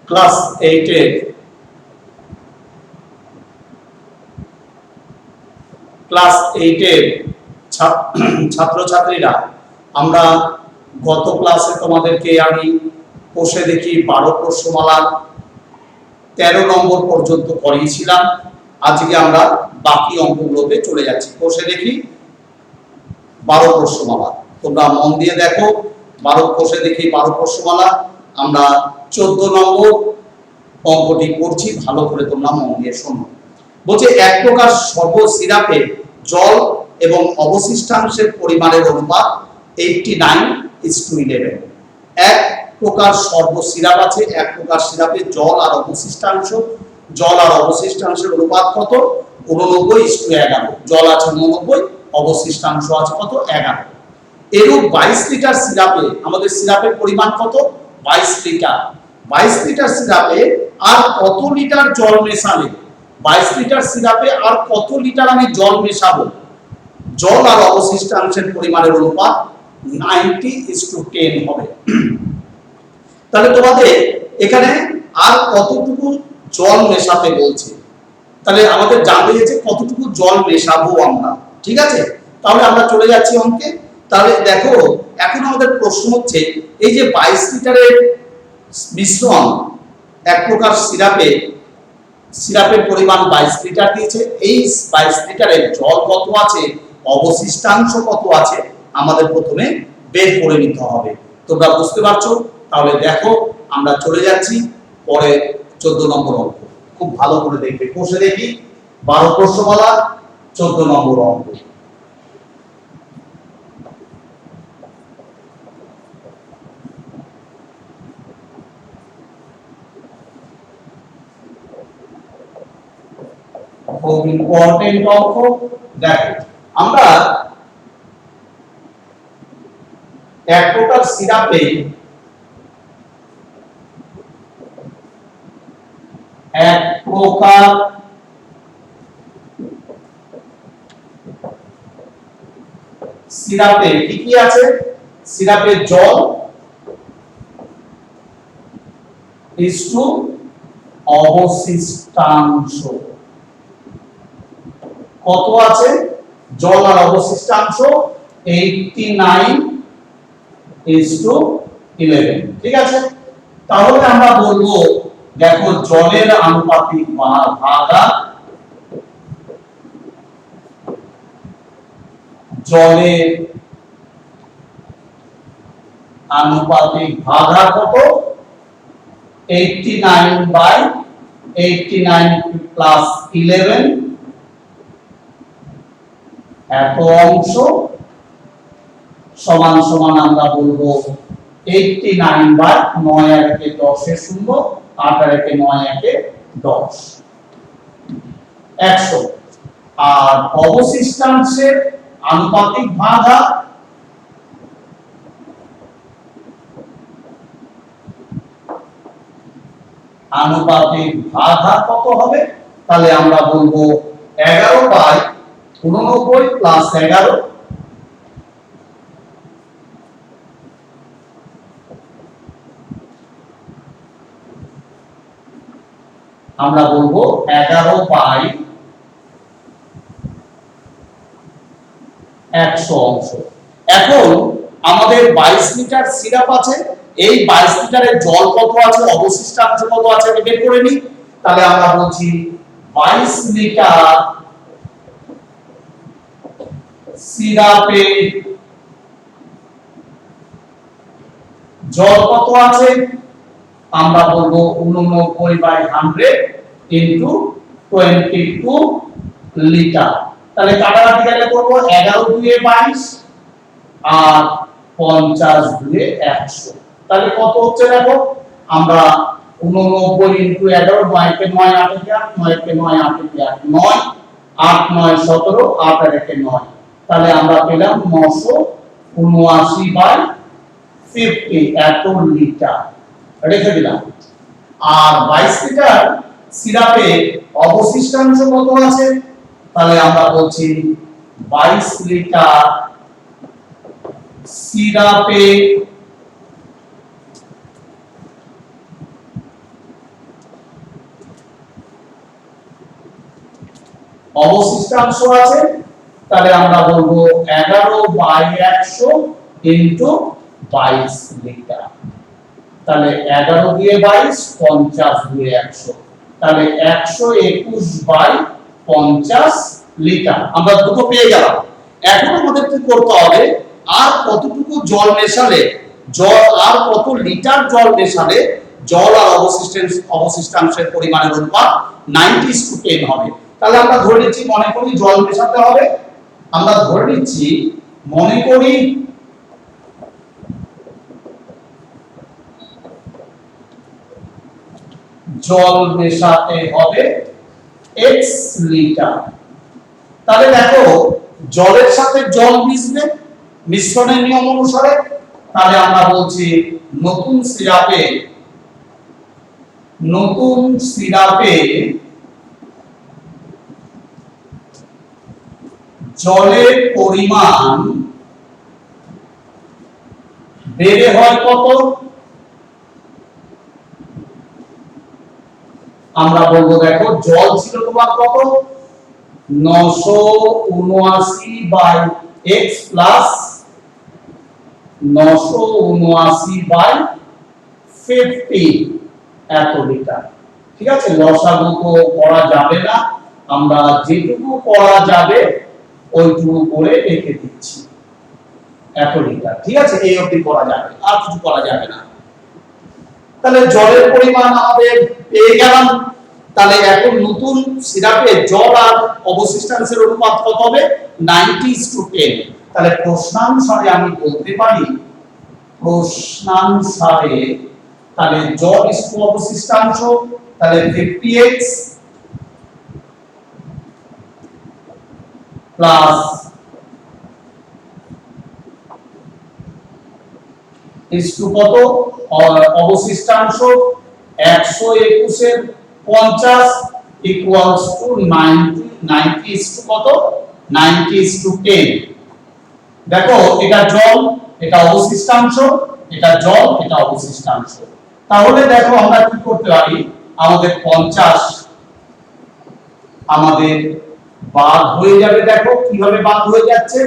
Class 8 এর ছাত্রছাত্রীরা, আমরা গত ক্লাসে তোমাদেরকে আমি কোষে দেখি 12 প্রশ্নমালার 13 নম্বর পর্যন্ত করিয়েছিলাম। আজকে আমরা বাকি অঙ্কগুলোতে চলে যাচ্ছি। কোষে দেখি 12 প্রশ্নমালা, তোমরা মন দিয়ে দেখো। 12 কোষে দেখি 12 প্রশ্নমালা, আমরা 14 নম্বর অঙ্কটি করছি, ভালো করে তোমরা মন দিয়ে শোনো। বলছে এক প্রকার সর্ব সিরাপে জল এবং অবশিষ্টাংশের পরিমাণের অনুপাত 89:11। এক প্রকার সর্ব সিরাপ আছে, এক প্রকার সিরাপে জল আর অবশিষ্টাংশের অনুপাত কত? 89:11। জল আছে 89, অবশিষ্টাংশ আছে কত? 11। এরূপ 22 লিটার সিরাপে আমাদের সিরাপের পরিমাণ কত? 22 লিটার। 22 লিটার সিরাপে আর কত লিটার জল মেশালে? 22 লিটার সিরাপে আর কত লিটার আমি জল মেশাবো? জল আর অবশিষ্টাংশের পরিমাণের অনুপাত 90:10 হবে। তাহলে তোমাদের এখানে আর কতটুকু জল মেশাতে বলছে, তাহলে আমাদের জানতে হয়েছে কতটুকু জল মেশাবো আমরা। ঠিক আছে, তাহলে আমরা চলে যাচ্ছি অঙ্কে। তাহলে দেখো, এখন আমাদের প্রশ্ন হচ্ছে এই যে 22 লিটারের মিশ্রণ, এক প্রকার সিরাপের পরিমাণ 22 লিটার দিয়েছে, এই 22 লিটারের জল কত আছে, অবশিষ্টাংশ কত আছে, আমাদের প্রথমে বের করে নিতে হবে। তোমরা বুঝতে পারছো? তাহলে দেখো, আমরা চলে যাচ্ছি পরে 14 নম্বর অঙ্ক। খুব ভালো করে দেখবে। কোষে দেখি 12 প্রশ্নমালা 14 নম্বর অঙ্ক। খুব ইম্পর্টেন্ট অঙ্ক। দেখো, আমরা এক প্রকার সিরাপে কি কি আছে? সিরাপে জল ইসটু অবশিষ্টাংশ কত আছে? জল আর অবশিষ্টাংশ 89:11। ঠিক আছে, তাহলে আমরা বলবো, দেখো জলের আনুপাতিক ভাগার কত? 89/89 প্লাস 11, এত অংশ সমান সমান আমরা বলবো 89/9 আর একে 10 এর 0, 8 আর একে 9 একে 10, 100। আর অবশিষ্টাংশের আনুপাতিক ভাগার কত হবে? তাহলে আমরা বলবো 11/89 প্লাস 11, আমরা বলবো 11/100 অংশ। এখন আমাদের 22 লিটার সিরাপ আছে, এই 22 লিটারের জল কত আছে, অবশিষ্টাংশ কত আছে বের করে নিই। তাহলে আমরা বলছি 22 লিটার সিরাপে জল কত আছে? আমরা বলবো 89/100 ইনটু 22 লিটার। তাহলে কাটাকাটি গেলে করব 11×2=22 আর 50×100। তাহলে কত হচ্ছে দেখো, আমরা 89 × 11, 9 কে 9 8 কে 8, 9 কে 9 8 কে 8, 9 8 9 17, 8 আর একে 9, তাহলে আমরা পেলাম 979/50 এত লিটার রেখে দিলাম। আর 22 লিটার সিরাপে অবশিষ্টাংশ কত আছে? তাহলে আমরা বলছি 22 লিটার সিরাপে অবশিষ্টাংশ আছে, তাহলে আমরা বলবো 11/100 ইনটু 22 লিটার। তাহলে 11 দিয়ে 22, 50 দিয়ে 100, তাহলে 121/50 লিটার। আমরা দুটো পেয়ে গেলাম। এখন আমাদের কি করতে হবে, আর কতটুকু জল মেশালে, জল আর কত লিটার জল মেশালে জল আর অবশিষ্টাংশের পরিমাণের অনুপাত 90:10 হবে। তাহলে আমরা ধরে নিচ্ছি, মনে করি জল মেশাতে হবে, আমরা ধরে নিচ্ছি মনে করি জল মেশাতে হবে x লিটার। তাহলে দেখো জলের সাথে জল মিশবে মিশ্রণের নিয়ম অনুসারে, তাহলে আমরা বলছি নতুন সিরাপে জলের পরিমাণ বেড়ে হয় কত, আমরা বলবো দেখো জল ছিল তোমার কত 979/x প্লাস 979/50 এত লিটার। ঠিক আছে, লসাগু তো করা যাবে না, আমরা যেটুকু করা যাবে ওইটুকু করে রেখে দিচ্ছি এত লিটার। ঠিক আছে, এই অবধি করা যাবে, আর কিছু করা যাবে না। তাহলে জলের পরিমাণ আমাদের পেয়ে গেলাম। তাহলে এখন নতুন সিরাপে জল আর অবশিষ্টাংশের অনুপাত কত হবে 90:10। তাহলে প্রশ্নানুসারে আমি বলতে পারি, প্রশ্নানুসারে তাহলে জল ইস্টু অবশিষ্টাংশ, তাহলে 50x প্লাস ইস্টু কত অবশিষ্টাংশ 121 এর 50 ইকুয়ালস টু 90 ইস্টু কত 90:10। দেখো এটা জল, এটা অবশিষ্টাংশ, এটা জল, এটা অবশিষ্টাংশ। তাহলে দেখো আমরা কি করতে পারি, আমাদের 50 আমাদের বাদ হয়ে যাবে। দেখো কিভাবে বাদ হয়ে যাচ্ছে,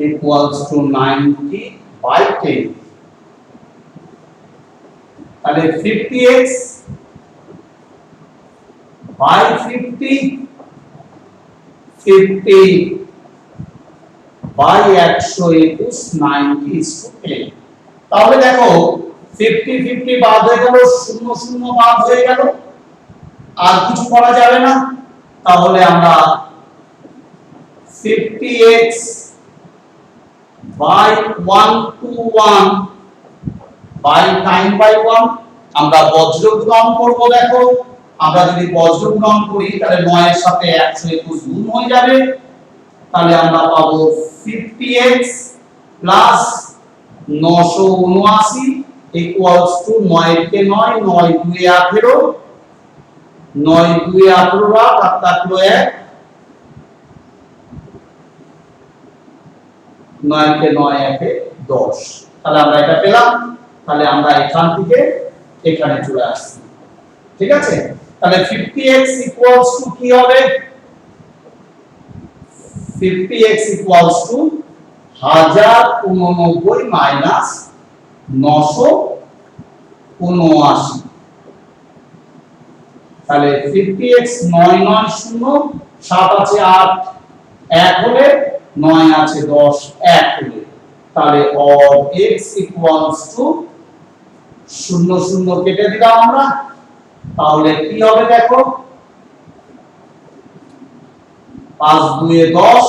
equals to 90/10। তাহলে 50x by 50, 50 by 121 90:10। তাহলে দেখো 50 50 বাদ হয়ে গেল, 0 0 বাদ হয়ে গেল, আর কিছু করা যাবে না। তাহলে আমরা 50x by 121 by time by 1 আমরা বজ্র গুণন করব। দেখো আমরা যদি বজ্র গুণন করি তাহলে 9 এর সাথে 121 গুণ হয়ে যাবে, তাহলে আমরা পাবো 50x প্লাস 979 ইকুয়ালস টু 9 কে 9, 9 2 এ 18, 9 2 এ 18 রাখ আর থাকলো 1, 9 কে 9 1 এ 10। তাহলে আমরা এটা পেলাম। তাহলে আমরা এখান থেকে এখানে চলে আসছি। ঠিক আছে, তাহলে 50x ইকুয়ালস টু কি হবে, 50x ইকুয়ালস টু 1089 মাইনাস 979। তাহলে 50x 9 9 0, 7 আছে 8, 1 হলে 9 আছে 10, 1 হলে, তাহলে অর x ইকুয়ালস টু 0 0 কেটে দিলাম আমরা। তাহলে কি হবে দেখো 5 2 এ 10,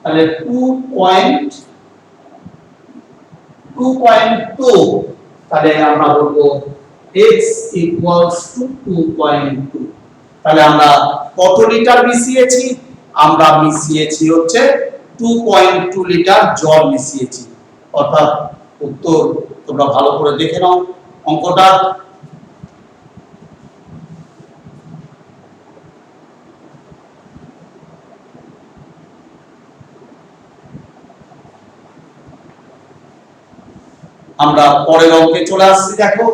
তাহলে 2.2, তাহলে আমরা বলবো x ইকুয়ালস টু 2.2। তাহলে আমরা কত লিটার মিশিয়েছি, আমরা মিশিয়েছি হচ্ছে 2.2 লিটার জল মিশিয়েছি। অর্থাৎ উত্তর তোমরা ভালো করে দেখে নাও অঙ্কটা। আমরা পরের অঙ্কে চলে আসছি, দেখো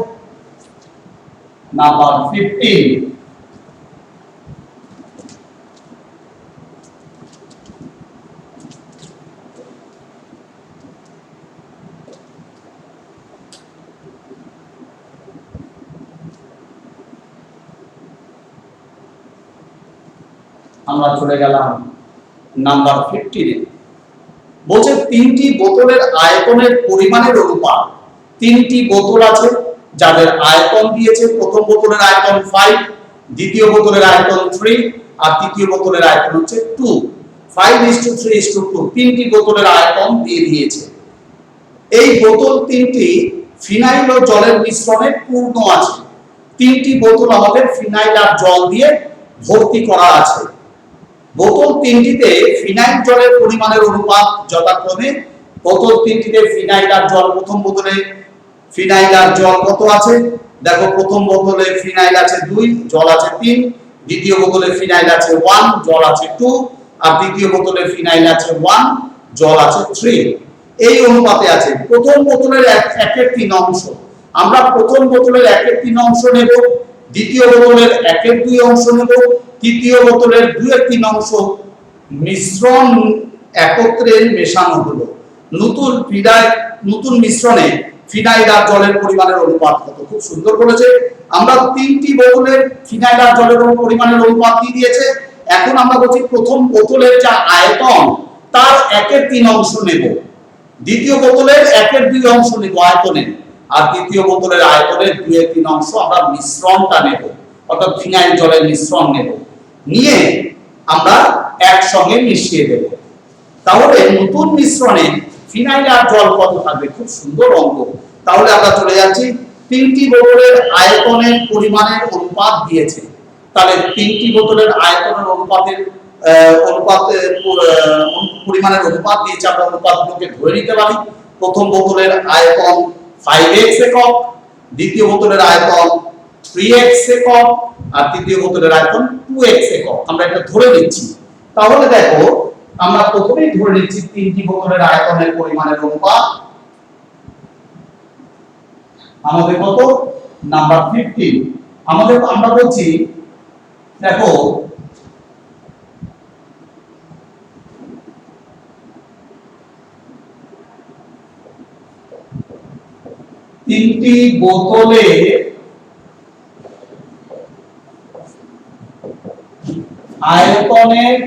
নাম্বার 15। আমরা চলে গেলাম নাম্বার 15 এ। বলছে তিনটি বোতলের আয়তনের পরিমাণের অনুপাত। তিনটি বোতল আছে যাদের আয়তন দিয়েছে, প্রথম বোতলের আয়তন 5, দ্বিতীয় বোতলের আয়তন 3 আর তৃতীয় বোতলের আয়তন হচ্ছে 2। 5:3:2 তিনটি বোতলের আয়তন দিয়ে দিয়েছে। এই বোতল তিনটি ফিনাইল ও জলের মিশ্রণে পূর্ণ আছে। তিনটি বোতল আমাদের ফিনাইল আর জল দিয়ে ভর্তি করা আছে। বোতল তিনটিতে ফিনাইল জলের পরিমাণের অনুপাত যথাক্রমে, বোতল তিনটিতে ফিনাইল আর জল, প্রথম বোতলে ফিনাইল আর জল কত আছে, দেখো প্রথম বোতলে ফিনাইল আছে 2, জল আছে 3, দ্বিতীয় বোতলে ফিনাইল আছে 1, জল আছে 2 আর তৃতীয় বোতলে ফিনাইল আছে 1, জল আছে 3। এই অনুপাতে আছে। প্রথম বোতলের 1/3 অংশ আমরা প্রথম বোতলের 1/3 অংশ নেব, দ্বিতীয় বোতলের 1/2 অংশ নেব, তৃতীয় বোতলের 2/3 অংশ মিশ্রণ একত্রে মেশানো হলো। নতুন মিশ্রণে ফিনাইল আর জলের পরিমাণের অনুপাত কত? খুব সুন্দর বলেছে। আমরা তিনটি বোতলের ফিনাইল আর জলের পরিমাণের অনুপাত দিয়ে দিয়েছে। এখন আমরা বলছি প্রথম বোতলের যা আয়তন তার 1/3 অংশ নেব, দ্বিতীয় বোতলের 1/2 অংশ নেব আয়তনের, আর তৃতীয় বোতলের আয়তনের 2/3 অংশ আমরা মিশ্রণটা নেব, অর্থাৎ ফিনাইল জলের মিশ্রণ নেব, নিয়ে আমরা একসঙ্গে মিশিয়ে দেব। তাহলে নতুন মিশ্রণে ফিনাইল আর জল কত থাকবে? খুব সুন্দর অঙ্ক। তাহলে আমরা চলে যাচ্ছি, তিনটি বোতলের আয়তনের পরিমাণের অনুপাত দিয়েছে। তাহলে তিনটি বোতলের আয়তনের পরিমাণের অনুপাত দিয়েছে, আমরা অনুপাতগুলোকে ধরে নিতে পারি। প্রথম বোতলের আয়তন 5x একক, দ্বিতীয় বোতলের আয়তন 3x একক আর তৃতীয় বোতলের আয়তন 2x একক। আমরা এটা ধরে নিচ্ছি। তাহলে দেখো আমরা প্রথমেই ধরে নিচ্ছি তিনটি বোতলের আয়তনের পরিমাণের অনুপাত আমাদের কত? নাম্বার 15। আমরা বলছি দেখো তিনটি বোতলে আয়তনের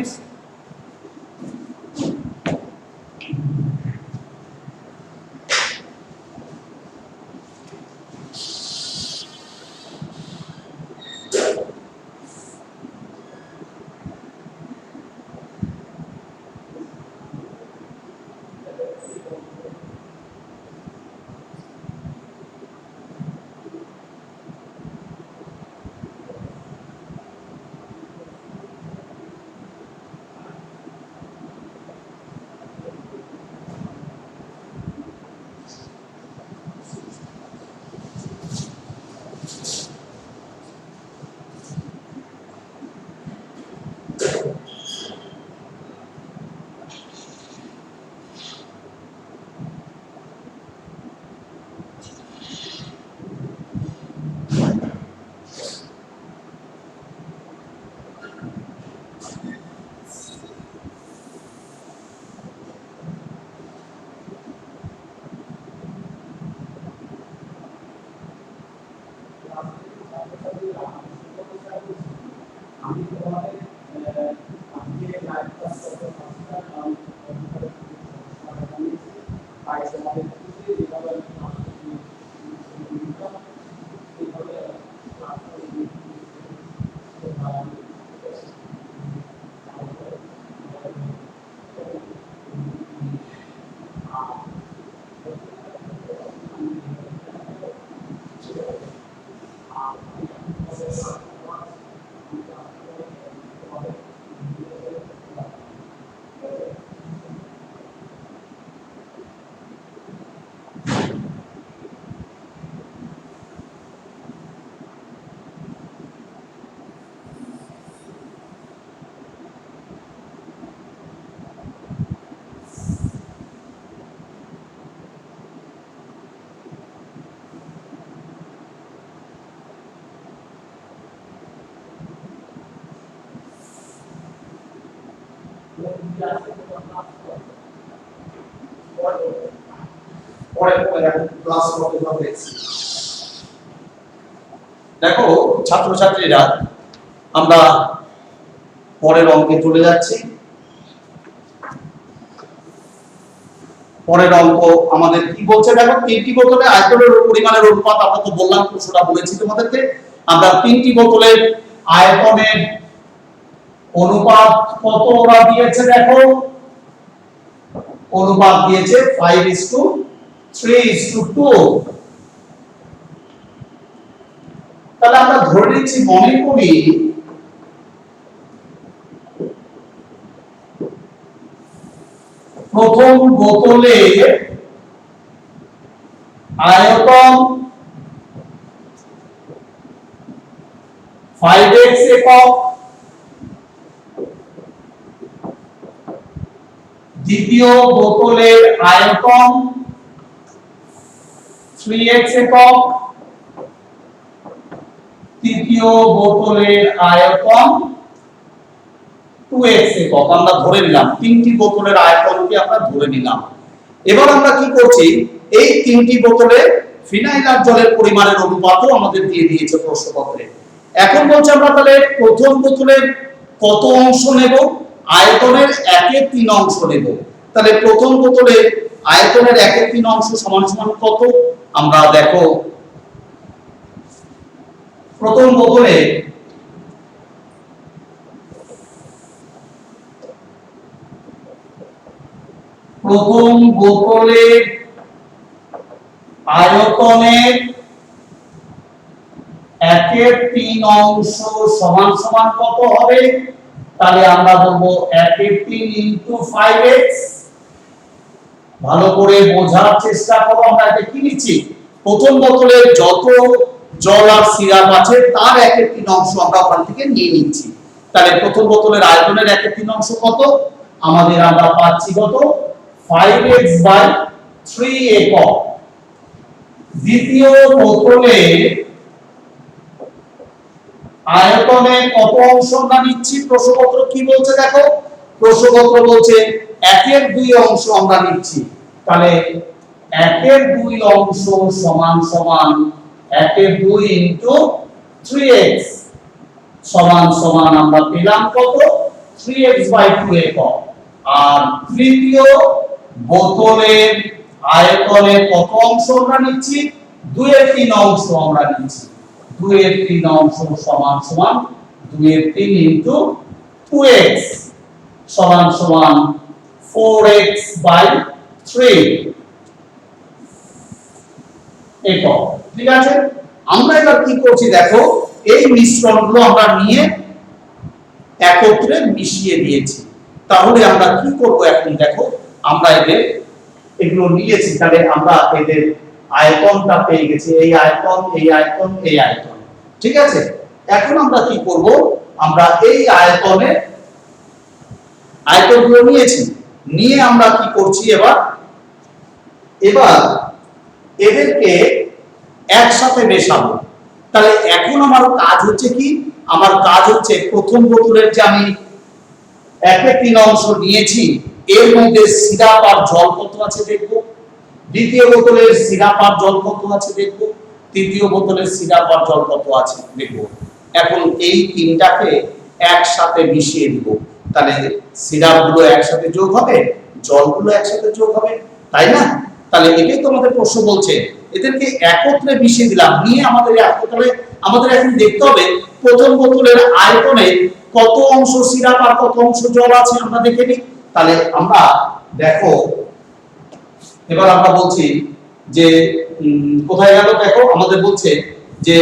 পরে ক্লাস করতে হবে। দেখো ছাত্রছাত্রীরা, আমরা পরের অঙ্কে চলে যাচ্ছি। পরের অঙ্ক আমাদের কি বলছে দেখো, তিনটি বোতলে আয়তনের পরিমাণের অনুপাত, আমরা তো বললাম, প্রশ্নটা বলেছি তোমাদেরকে। আমরা তিনটি বোতলের আয়তনের অনুপাত কত ওরা দিয়েছে দেখো, অনুপাত দিয়েছে 5:3:2। তাহলে আমরা ধরে নিচ্ছি, মনে করি প্রথম বোতলে আয়তন 5x একক, দ্বিতীয় বোতলের আয়তন 3x একক, তৃতীয় বোতলের আয়তন 2x একক। আমরা ধরে নিলাম তিনটি বোতলের আয়তনকে আমরা ধরে নিলাম। এবার আমরা কি করছি, এই তিনটি বোতলে ফিনাইল আর জলের পরিমাণের অনুপাতও আমাদের দিয়ে দিয়েছে প্রশ্নপত্রে। এখন বলছে আমরা তাহলে প্রথম বোতলের কত অংশ নেব, আয়তনের 1/3 অংশ নেব। তাহলে প্রথম বোতলে আয়তনের 1/3 অংশ সমান সমান কত, আমরা দেখো প্রথম বোতলে আয়তনের 1/3 অংশ সমান সমান কত হবে, তাহলে আমরা বলবো 1/3 ইনটু 5x। ভালো করে বোঝার চেষ্টা করো, আমরা এটা কি নিচ্ছি, প্রথম বোতলে যত জল আর সিরাপ আছে তার 1/3 অংশ আমরা ওখান থেকে নিয়ে নিচ্ছি। তাহলে প্রথম বোতলের আয়তনের 1/3 অংশ কত, আমাদের আমরা পাচ্ছি কত, 5x/3 একক। দ্বিতীয় বোতলে আয়তনে কত অংশ আমরা নিচ্ছি, প্রশ্নপত্র কি বলছে দেখো, প্রশ্নপত্র বলছে 1/2 অংশ আমরা নিচ্ছি। তাহলে 1/2 অংশ সমান সমান 1/2 ইনটু 3x সমান সমান আমরা পেলাম কত, 3x/2 একক। আর তৃতীয় বোতলের আয়তনের কত অংশ আমরা নিচ্ছি, 2/3 অংশ আমরা নিচ্ছি। 2/3 অংশ সমান সমান 2/3 ইনটু 2x সমান সমান 4x/3 একক। ঠিক আছে, আমরা এবার কি করছি দেখো, এই মিশ্রণগুলো আমরা নিয়ে একত্রে মিশিয়ে দিয়েছি। তাহলে আমরা কি করব এখন দেখো, আমরা এগুলো নিয়েছি, তাহলে আমরা এদের আয়তনটা পেয়ে গেছি, এই আয়তন, এই আয়তন, এই আয়তন। ঠিক আছে, এখন আমরা কি করব, আমরা এই আয়তনগুলো নিয়েছি, নিয়ে আমরা কি করছি, এবার এদেরকে একসাথে মেশাবো। তাহলে এখন আমার কাজ হচ্ছে কি, আমার কাজ হচ্ছে প্রথম বোতলের যে আমি 1/3 অংশ নিয়েছি, এর মধ্যে সিরাপ আর জল কত আছে দেখবো, দ্বিতীয় বোতলের সিরাপ আর জল কত আছে দেখবো, তৃতীয় বোতলের সিরাপ আর জল কত আছে দেখবো। এখন এই তিনটাকে একসাথে মিশিয়ে দিব, তাহলে সিরাপগুলো একসাথে যোগ হবে, জলগুলো একসাথে যোগ হবে, তাই না? তাহলে এটাই তো আমাদের প্রশ্ন বলছে, এদেরকে একত্রে মিশিয়ে দিলাম, নিয়ে আমাদের এখন দেখতে হবে প্রথম বোতলের আয়তনে কত অংশ সিরাপ আর কত অংশ জল আছে, আমরা দেখে নিই। তাহলে আমরা দেখো, এবার আমরা বলছি যে কোথায় গেল দেখো, আমাদের বলছে যে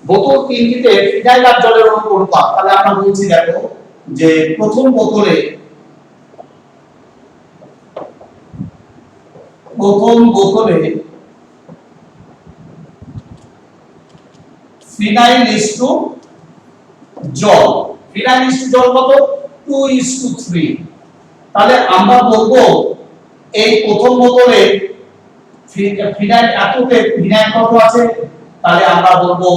বোতল তিনটিতে ফিনাইল আর জলের অনুপাত। তাহলে আমরা বলছি দেখো যে প্রথম বোতলে ফিনাইল ইসটু জল, ফিনাইল ইসটু জল কত, 2:3। তাহলে আমরা বলবো এই প্রথম বোতলে ফিনাইল এততে ফিনাইল কত আছে, তাহলে আমরা বলবো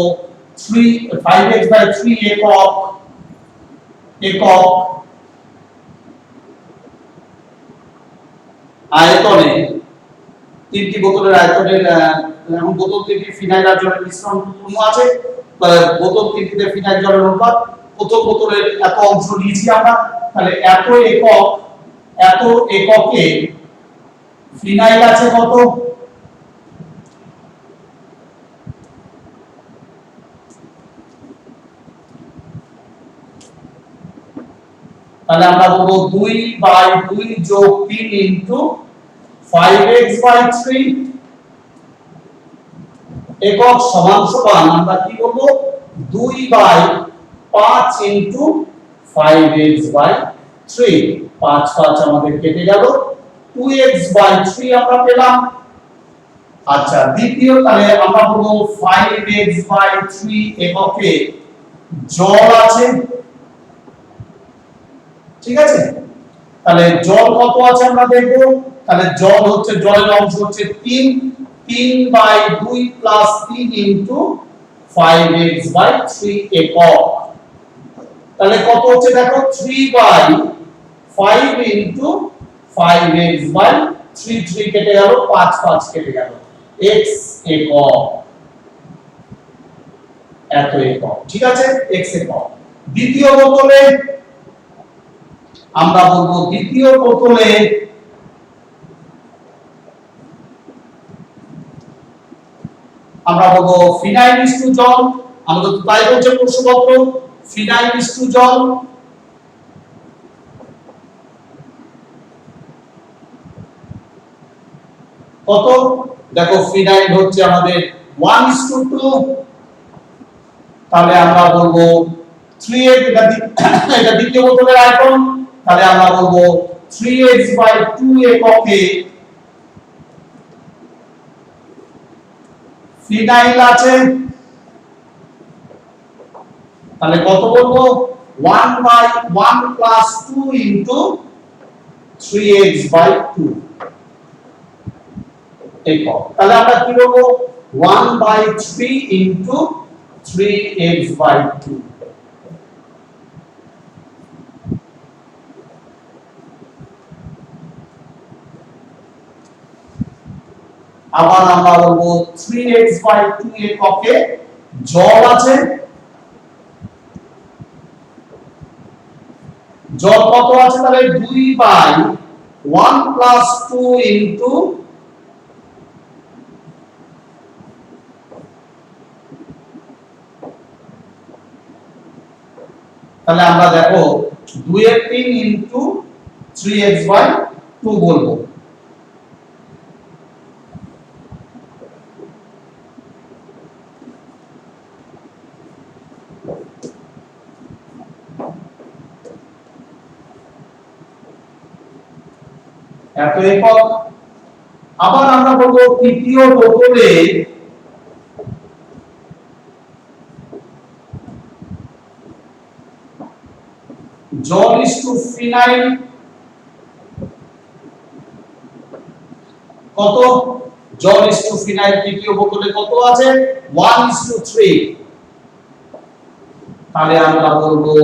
5x/3 একক। আয়তনে তিনটি বোতলের আয়তনের এখন বোতল তিনটি ফিনাইল আর জলের মিশ্রণ পূর্ণ আছে, বোতল তিনটিতে ফিনাইল জলের অনুপাত, প্রথম বোতলের এত অংশ নিয়েছি আমরা, তাহলে এত এককে ফিনাইল আছে কত, তাহলে আমরা বলবো 2/2 যোগ 3 ইনটু 5x/3 একক সমান সমান আমরা কি বলবো 2/5 ইনটু 5x/3 5 5 আমাদের কেটে গেল 2x/3 আমরা পেলাম। আচ্ছা দ্বিতীয় তাহলে আমরা বলবো 5x/3 এককে জল আছে, ঠিক আছে, তাহলে জল কত আছে আমরা দেখব, তাহলে জল হচ্ছে জলের অংশ হচ্ছে 3/2 প্লাস 3 ইনটু 5x/3 একক, তাহলে কত হচ্ছে দেখো 3/5 ইনটু 5x/3 3 কেটে গেল 5 5 কেটে গেল x একক, এত একক, ঠিক আছে, x একক। দ্বিতীয় বোতলে আমরা বলবো দ্বিতীয় বোতলে আমরা বলবো ফিনাইল মিশ্র জল, আমাদের তো তাই বলছে প্রশ্নপত্র, ফিনাইল মিশ্র জল কত, দেখো ফিনাইল হচ্ছে আমাদের 1:2, তাহলে আমরা বলবো 3x, এটা দ্বিতীয় বোতলের আয়তন, তাহলে আমরা বলবো 3x/2 এককে ফিনাইল আছে, তাহলে কত বলবো 1/1 প্লাস 2 ইনটু 3x/2 একক, তাহলে আমরা কি বলবো 1/3 ইনটু 3x/2, আবার আমরা বলবো 3x/2 এককে জল আছে, জল কত আছে, তাহলে 2/1 প্লাস 2 ইনটু তাহলে আমরা দেখো 2 এর 3 ইনটু 3x/2 বলবো, এত একক। আবার আমরা বলবো তৃতীয় বোতলে জল ইসটু ফিনাইল কত, জল ইসটু ফিনাইল তৃতীয় বোতলে কত আছে 1:3, তাহলে আমরা বলবো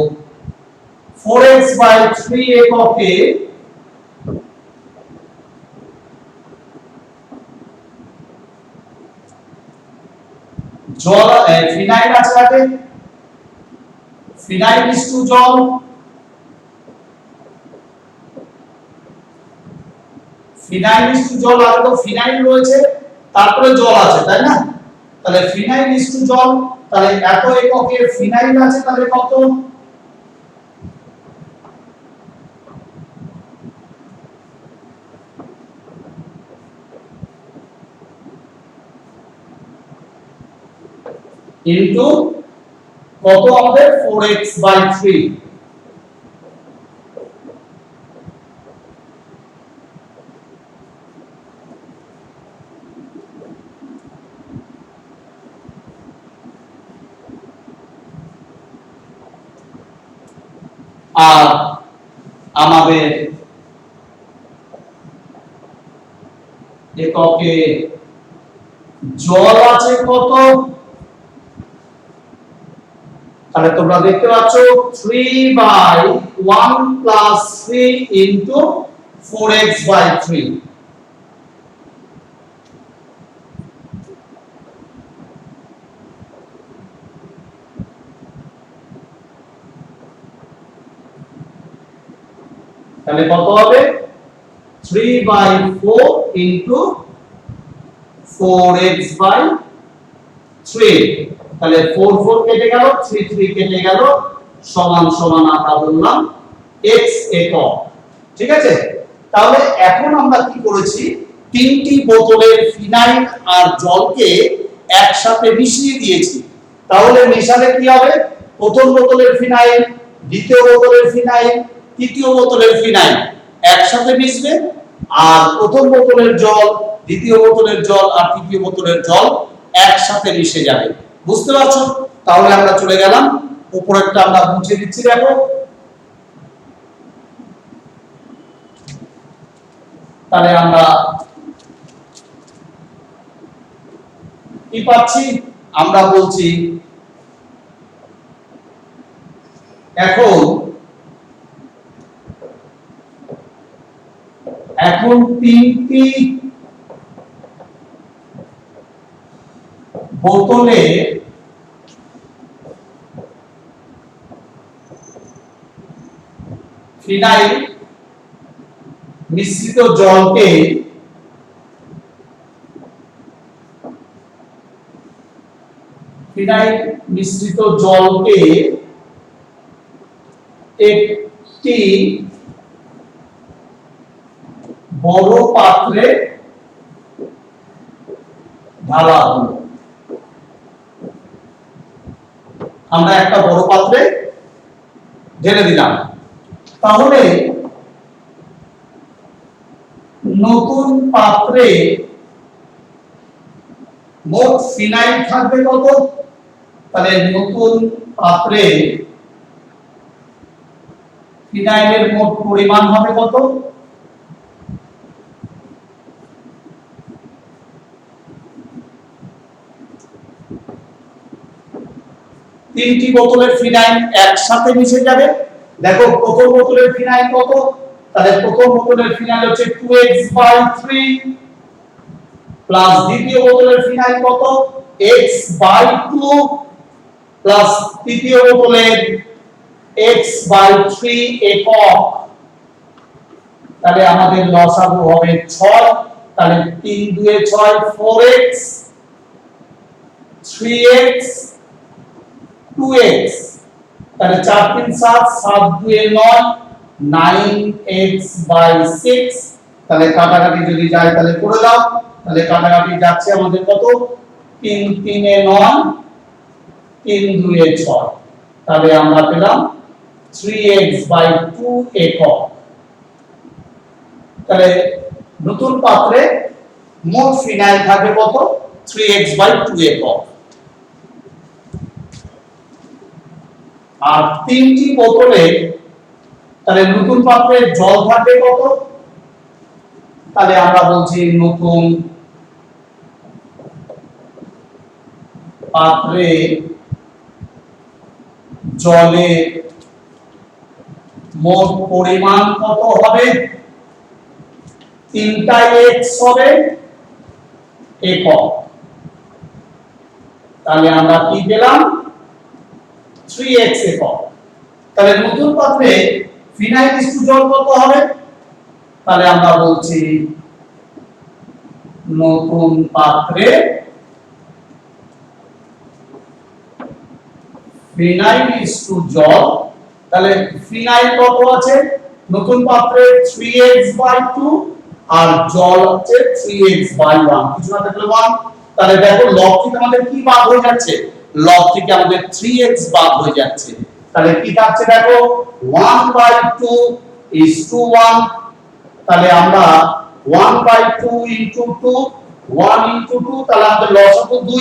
4x/3 এককে জল ফিনাইল আছে, তাতে ফিনাইল ইসটু জল, ফিনাইল ইসটু জল, আগে তো ফিনাইল রয়েছে তারপরে জল আছে তাই না, তাহলে ফিনাইল ইসটু জল, তাহলে এত এককে ফিনাইল আছে, তাহলে কত ইনটু কত আমাদের 4x/3, আর আমাদের এককে জল আছে কত, তাহলে তোমরা দেখতে পাচ্ছ 3/1 প্লাস 3 ইনটু 4x/3, তাহলে কত হবে 3/4 ইনটু 4x বাই 3, তাহলে 4 4 কেটে গেল, 3 3 কেটে গেল, সমান সমান আমরা বললাম x একক। ঠিক আছে, তাহলে এখন আমরা কি করেছি, তিনটি বোতলের ফিনাইল আর জলকে একসাথে মিশিয়ে দিয়েছি। তাহলে মেশালে কি হবে, প্রথম বোতলের ফিনাইল, দ্বিতীয় বোতলের ফিনাইল, তৃতীয় বোতলের ফিনাইল একসাথে মিশবে, আর প্রথম বোতলের জল, দ্বিতীয় বোতলের জল আর তৃতীয় বোতলের জল একসাথে মিশে যাবে। বুঝতে পারছো? তাহলে আমরা চলে গেলাম উপরেরটা আমরা মুছে দিচ্ছি। দেখো, তাহলে আমরা কি পাচ্ছি, আমরা বলছি এখন তিনটি বোতলে ফিনাইল মিশ্রিত জলকে একটি বড় পাত্রে ঢালা হলো। আমরা একটা বড় পাত্রে ঢেলে দিলাম। তাহলে নতুন পাত্রে মোট ফিনাইল থাকবে কত, তাহলে নতুন পাত্রে ফিনাইলের মোট পরিমাণ হবে কত, তিনটি বোতলের ফিনাইল একসাথে মিশে যাবে। দেখো প্রথম বোতলের ফিনাইল কত, তাহলে প্রথম বোতলের ফিনাইল হচ্ছে 2x/3 প্লাস দ্বিতীয় বোতলের ফিনাইল কত, x/2 প্লাস তৃতীয় বোতলের x/3 একক। তাহলে আমাদের লসাগু হবে 6, তাহলে 3 2 6 4x 3x 2x, তাহলে 4 3 7 7 2 9 9x/6। তাহলে কাটাকাটি যদি যায় তাহলে করে দাও, তাহলে কাটাকাটি যাচ্ছে আমাদের কত, 3 3 9 3 2 6, তাহলে আমরা পেলাম 3x/2 একক। তাহলে নতুন পাত্রে মোট ফিনাইল থাকবে কত, 3x/2 একক। আর তিনটি বোতলে তাহলে নতুন পাত্রে জল থাকবে কত, তাহলে আমরা বলছি নতুন পাত্রে জলের মোট পরিমাণ কত হবে, তিনটাই x হবে একক। তাহলে আমরা কি পেলাম, 3x একক। তাহলে নতুন পাত্রে ফিনাইল মিশ্রিত জল কত হবে, তাহলে আমরা বলছি নতুন পাত্রে ফিনাইল মিশ্রিত জল, তাহলে ফিনাইল কত আছে নতুন পাত্রে 3x/2 আর জল হচ্ছে 3x/1, কিছু না থাকলে 1। তাহলে দেখো লব থেকে আমাদের কি বাদ হয়ে যাচ্ছে, লব থেকে আমাদের 3x বাদ হয়ে যাচ্ছে। তাহলে কি থাকছে দেখো 1/2 1, তাহলে আমরা 1/2 * 2 1 * 2, তাহলে আমাদের লসাগু 2।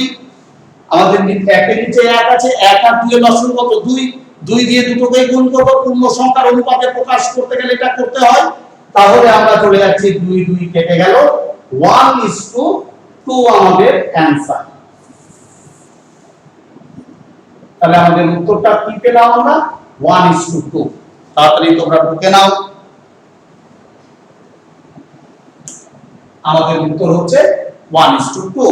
আমাদের একের নিচে 1 আছে, 1 আর 2 এর লসাগু কত 2, 2 দিয়ে দুটোকে গুণ করব, পূর্ণ সংখ্যার অনুপাতে প্রকাশ করতে গেলে এটা করতে হয়। তাহলে আমরা চলে যাচ্ছি 2 2 কেটে গেল, 1:2 আমাদের অ্যানসার। তাহলে আমাদের উত্তরটা কি পেলাম আমরা, 1:2। তাড়াতাড়ি তোমরা ঢুকে নাও, আমাদের উত্তর হচ্ছে 1:2।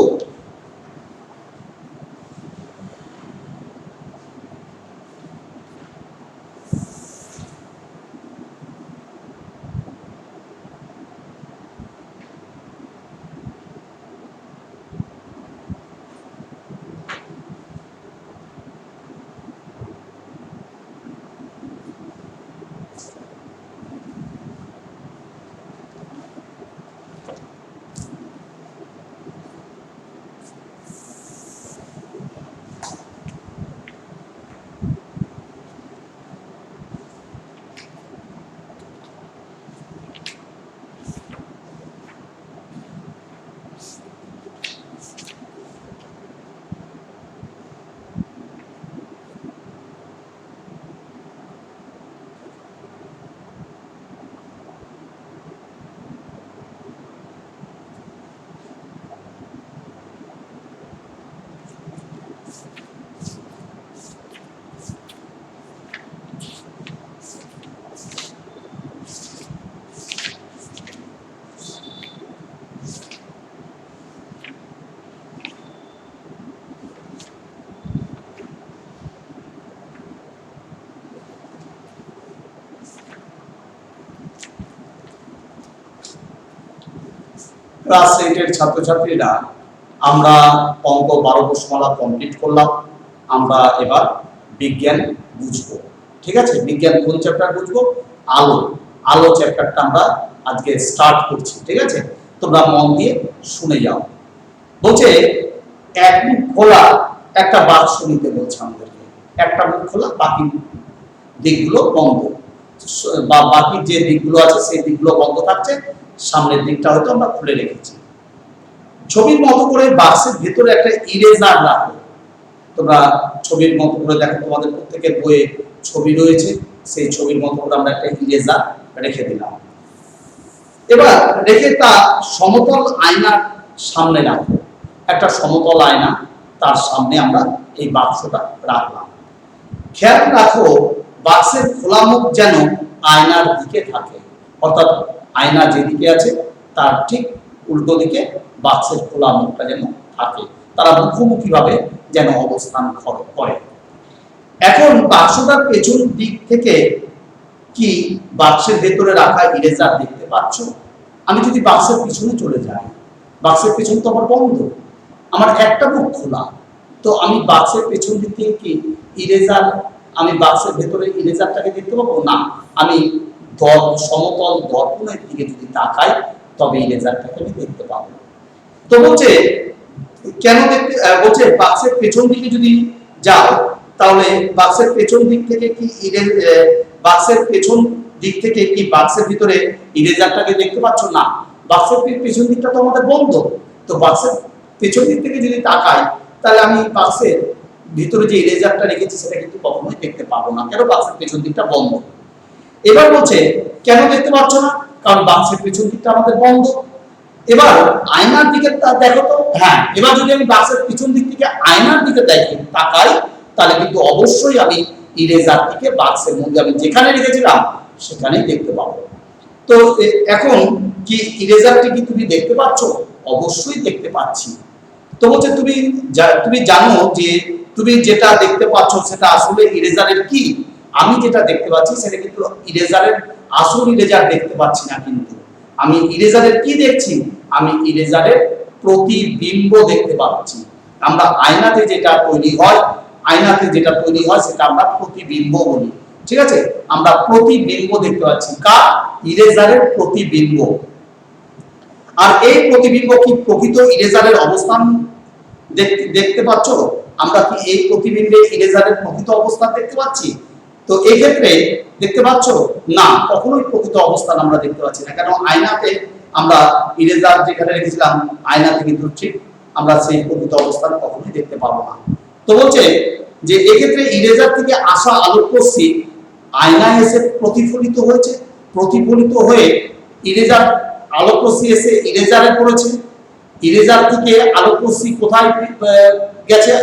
ক্লাস 8 এর ছাত্রছাত্রীরা, আমরা অঙ্ক 12 কোষমালা কমপ্লিট করলাম। আমরা এবার বিজ্ঞান বুঝবো, ঠিক আছে? বিজ্ঞান কোন চ্যাপ্টার বুঝবো? আলো। আলো চ্যাপ্টারটা আমরা আজকে স্টার্ট করছি, ঠিক আছে? তোমরা মন দিয়ে শুনে যাও। বলছে এক মুখ খোলা একটা বাক্স নিতে বলছে আমাদেরকে। একটা মুখ খোলা, বাকি দিকগুলো বন্ধ, বা বাকি যে দিকগুলো আছে সেই দিকগুলো বন্ধ থাকছে, সামনের দিকটা হয়তো আমরা খুলে রেখেছি। ছবির মতো করে বাক্সের ভেতরে একটা ইরেজার রাখো। তোমরা ছবির মতো করে দেখো, তোমাদের প্রত্যেকের বইয়ে ছবি রয়েছে, সেই ছবির মতো করে আমরা একটা ইরেজার রেখে দিলাম। এবার রেখে তা সমতল আয়নার সামনে রাখো। একটা সমতল আয়না, তার সামনে আমরা এই বাক্সটা রাখলাম। খেয়াল রাখো বাক্সের খোলা মুখ যেন আয়নার দিকে থাকে, অর্থাৎ আয়না যেদিকে আছে তার ঠিক উল্টো দিকে বাক্সের খোলা মুখটা যেন থাকে, তারা মুখোমুখি ভাবে যেন অবস্থান করে। এখন বাক্সটার পেছন দিক থেকে কি বাক্সের ভেতরে রাখা ইরেজার দেখতে পাচ্ছ? আমি যদি বাক্সের পিছনে চলে যাই, বাক্সের পেছন তো আমার বন্ধ, আমার একটা মুখ খোলা, তো আমি বাক্সের পেছন দিক থেকে কি ইরেজার, আমি বাক্সের ভেতরে ইরেজারটাকে দেখতে পাবো না। আমি সমতল দর্পণের দিকে যদি তাকাই তবে ইরেজারটাকে আমি দেখতে পাবো। তো বলছে কেন দেখতে, বলছে বাক্সের পেছন দিকে যদি যাও তাহলে বাক্সের পেছন দিক থেকে কি বাক্সের পেছন দিক থেকে কি বাক্সের ভিতরে ইরেজারটাকে দেখতে পাচ্ছ না? বাক্সের পেছন দিকটা তো আমাদের বন্ধ, তো বাক্সের পেছন দিক থেকে যদি তাকাই তাহলে আমি বাক্সের ভিতরে যে ইরেজারটা রেখেছি সেটা কিন্তু কখনোই দেখতে পাবো না, কেন? বাক্সের পেছন দিকটা বন্ধ। এবার বলছে কেন দেখতে পাচ্ছ না? কারণ বাক্সের পেছন দিকটা আমাদের বন্ধ। এবার আয়নার দিকে দেখো তো, হ্যাঁ, এবার যদি আমি বাক্সের পিছন দিক থেকে আয়নার দিকে তাকাই তাহলে কিন্তু অবশ্যই আমি ইরেজারটিকে বাক্সের মধ্যে আমি যেখানে রেখেছিলাম সেখানেই দেখতে পাবো। তো এখন কি ইরেজারটি কি তুমি দেখতে পাচ্ছ? অবশ্যই দেখতে পাচ্ছি। তো বলছে তুমি জানো যে তুমি যেটা দেখতে পাচ্ছ সেটা আসলে ইরেজারের কি? আমি যেটা দেখতে পাচ্ছি সেটা কিন্তু ইরেজারের আসল ইরেজার দেখতে পাচ্ছি না, কিন্তু আমি ইরেজারের কি দেখছি? আমি ইরেজারের প্রতিবিম্ব দেখতে পাচ্ছি। আমরা আয়নাতে যেটা তৈরি হয়, সেটা আমরা প্রতিবিম্ব বলি, ঠিক আছে? আমরা প্রতিবিম্ব দেখতে পাচ্ছি, কার? ইরেজারের প্রতিবিম্ব। আর এই প্রতিবিম্ব কি প্রকৃত ইরেজারের অবস্থান দেখতে পাচ্ছ? আমরা কি এই প্রতিবিম্বে ইরেজারের প্রকৃত অবস্থান দেখতে পাচ্ছি? তো এই ক্ষেত্রে দেখতে পাচ্ছ না, কখনোই প্রকৃত অবস্থান আমরা দেখতে পাচ্ছি না, কারণ আয়নাতে আমরা ইরেজার যেখানে রেখেছিলাম আয়নাতে কিন্তু ঠিক আমরা সেই প্রকৃত অবস্থান কখনোই দেখতে পাবো না। তো বলছে যে এক্ষেত্রে ইরেজার থেকে আসা আলোক রশ্মি আয়নায় এসে প্রতিফলিত হয়েছে, প্রতিফলিত হয়ে ইরেজার আলোক রশ্মি এসে ইরেজারে পড়েছে। ইরেজার থেকে আলোক রশ্মি কোথায় গেছে?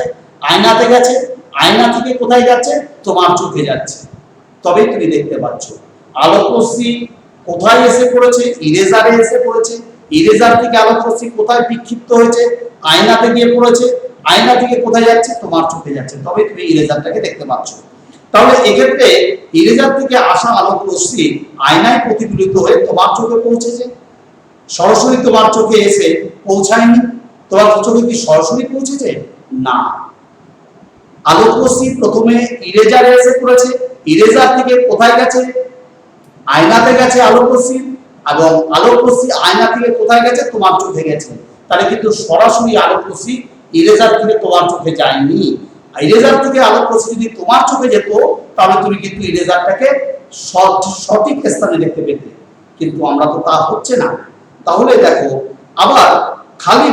আয়নাতে গেছে। আয়না থেকে কোথায় যাচ্ছে? তোমার চোখে যাচ্ছে, তবেই তুমি দেখতে পাচ্ছ। আলোক রশ্মি কোথায় এসে পড়েছে? ইরেজারে এসে পড়েছে। ইরেজার থেকে আলোক রশ্মি কোথায় বিক্ষিপ্ত হয়েছে? আয়নাতে গিয়ে পড়েছে। আয়না থেকে কোথায় যাচ্ছে? তোমার চোখে যাচ্ছে, তবে তুমি ইরেজারটাকে দেখতে পাচ্ছ। তাহলে এক্ষেত্রে ইরেজার থেকে আসা আলোক রশ্মি আয়নায় প্রতিফলিত হয়ে তোমার চোখে পৌঁছেছে, সরাসরি তোমার চোখে এসে পৌঁছায়নি। তোমার চোখে কি সরাসরি পৌঁছেছে? না, আলোক রশ্মি প্রথমে ইরেজারে এসে পড়েছে। ইরেজার থেকে কোথায় গেছে? আয়নাতে গেছে আলোক রশ্মি, এবং আলোক রশ্মি আয়না থেকে কোথায় গেছে? তোমার চোখে গেছে। তাহলে কিন্তু সরাসরি আলোক রশ্মি ইরেজার থেকে তোমার চোখে যায়নি। ইরেজার থেকে আলোক রশ্মি যদি তোমার চোখে যেত তাহলে তুমি কিন্তু ইরেজারটাকে সঠিক স্থানে দেখতে পেতে, কিন্তু আমরা তো তা হচ্ছে না। তাহলে দেখো, আবার খালি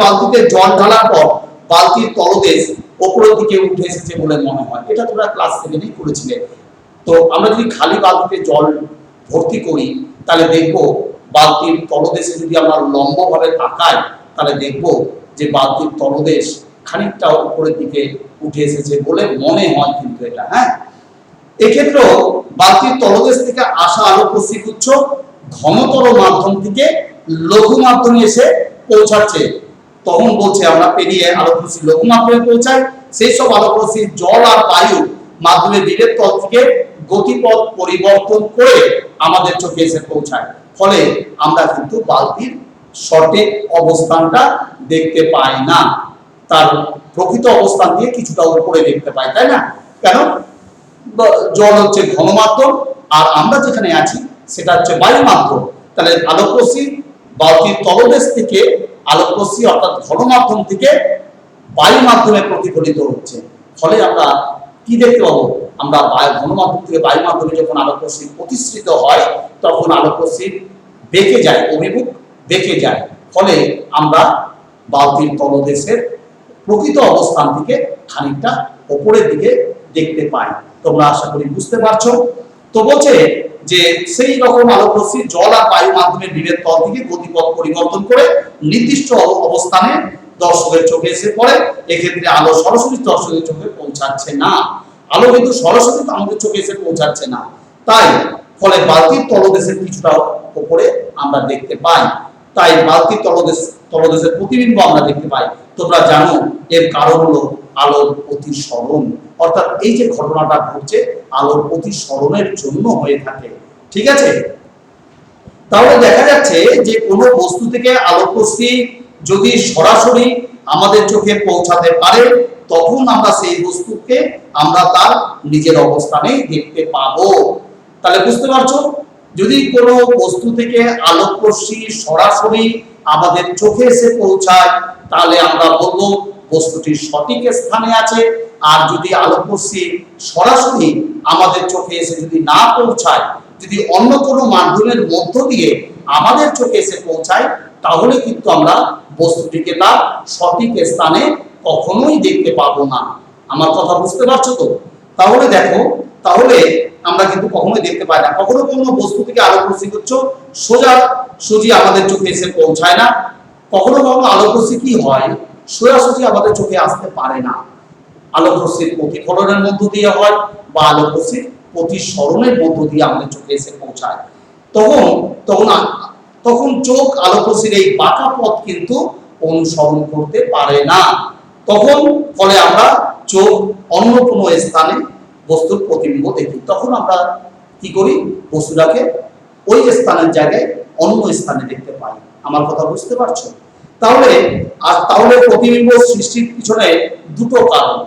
বালতিতে জল ঢালার পর বালতির তলদেশ উপরের দিকে উঠে এসেছে বলে মনে হয়, এটা তোমরা ক্লাস 7-এই করেছিলে। তো আমরা যদি খালি বালতিতে জল ভর্তি করি তাহলে দেখবো বালতির তলদেশে যদি আমরা লম্বভাবে তাকাই তাহলে দেখবো যে বালতির তলদেশ খানিকটা উপরের দিকে উঠে এসেছে বলে মনে হয়, কিন্তু এটা, হ্যাঁ, এক্ষেত্রেও বালতির তলদেশ থেকে আসা আলোক রশ্মিগুচ্ছ ঘনতর মাধ্যম থেকে লঘু মাধ্যমে এসে পৌঁছাচ্ছে। তখন বলছে আমরা পেরিয়ে আলোক রশ্মি লঘু মাধ্যমে পৌঁছায়। সেই সব আলোক রশ্মি জল আর বায়ু মাধ্যমে দিকের তল থেকে গতিপথ পরিবর্তন করে আমাদের চোখে এসে পৌঁছায়। ফলে আমরা কিন্তু বালতির সঠিক অবস্থানটা দেখতে পাই না, তার প্রকৃত অবস্থান দিয়ে কিছুটা উপরে দেখতে পাই, তাই না? কেন? জল হচ্ছে ঘন মাধ্যম, আর আমরা যেখানে আছি সেটা হচ্ছে বায়ু মাধ্যম। তাহলে আলোকরশ্মি বালতির তলদেশ থেকে আলোকরশ্মি অর্থাৎ ঘন মাধ্যম থেকে বায়ু মাধ্যমে প্রতিফলিত হচ্ছে, ফলে আমরা কি দেখতে পাবো? আমরা ঘন মাধ্যম থেকে বায়ু মাধ্যমে যখন আলোকরশ্মি প্রতিসৃত হয় তখন আলোকরশ্মি বেঁকে যায়, অভিমুখ বেঁকে যায়, ফলে আমরা বালতির তলদেশের প্রকৃত অবস্থান থেকে খানিকটা উপরের দিকে দেখতে পাই। তোমরা আশা করি বুঝতে পারছো। তো বলছে যে সেই রকম আলোকরশ্মি জল আর বায়ু মাধ্যমে বিভেদ তল থেকে গতিপথ পরিবর্তন করে নির্দিষ্ট অবস্থানে দর্শকের চোখে এসে পড়ে। এক্ষেত্রে আলো সরাসরি দর্শকের চোখে পৌঁছাচ্ছে না, আলো কিন্তু সরাসরি আমাদের চোখে এসে পৌঁছাচ্ছে না, তাই ফলে বালতির তলদেশের কিছুটা উপরে আমরা দেখতে পাই, তাই বালতির তলদেশের প্রতিবিম্ব আমরা দেখতে পাই। তোমরা জানো এর কারণ হলো আলোর প্রতিসরণ, অর্থাৎ এই যে ঘটনাটা ঘটছে আলোর প্রতিসরণের জন্য হয়ে থাকে, ঠিক আছে? তাহলে দেখা যাচ্ছে যে কোনো বস্তু থেকে আলোকরশ্মি যদি সরাসরি আমাদের চোখে পৌঁছাতে পারে তখন আমরা সেই বস্তুকে আমরা তার নিজের অবস্থানেই দেখতে পাবো। তাহলে বুঝতে পারছো, যদি কোনো বস্তু থেকে আলোকরশ্মি সরাসরি আমাদের চোখে এসে পৌঁছায় তাহলে আমরা বলবো বস্তুটি সঠিক স্থানে আছে, আর যদি আলোকরশ্মি সরাসরি আমাদের চোখে এসে যদি না পৌঁছায়, যদি অন্য কোনো মাধ্যমের মধ্য দিয়ে আমাদের চোখে এসে পৌঁছায় তাহলে কিন্তু আমরা বস্তুটিকে তার সঠিক স্থানে কখনোই দেখতে পাবো না। আমার কথা বুঝতে পারছো তো? তাহলে দেখো, তাহলে আমরা কিন্তু কখনোই দেখতে পাই না, কখনো কোনো বস্তু থেকে আলোকরশ্মি সোজাসুজি আমাদের চোখে এসে পৌঁছায় না, কখনো কখনো আলোকরশ্মি কি হয় সোজাসুজি আমাদের চোখে আসতে পারে না, আলোকরশ্মির প্রতিফলনের মধ্য দিয়ে হয় বা আলোকরশ্মির প্রতিসরণের মধ্য দিয়ে আমাদের চোখে এসে পৌঁছায়। তখন তখন তখন চোখ আলোকরশ্মির এই বাঁকা পথ কিন্তু অনুসরণ করতে পারে না, তখন ফলে আমরা চোখ অন্য কোনো স্থানে বস্তুর প্রতিবিম্ব দেখি, তখন আমরা কি করি? বস্তুটাকে ওই স্থানের জায়গায় অন্য স্থানে দেখতে পাই। আমার কথা বুঝতে পারছো? তাহলে প্রতিবিম্ব সৃষ্টির পিছনে দুটো কারণ।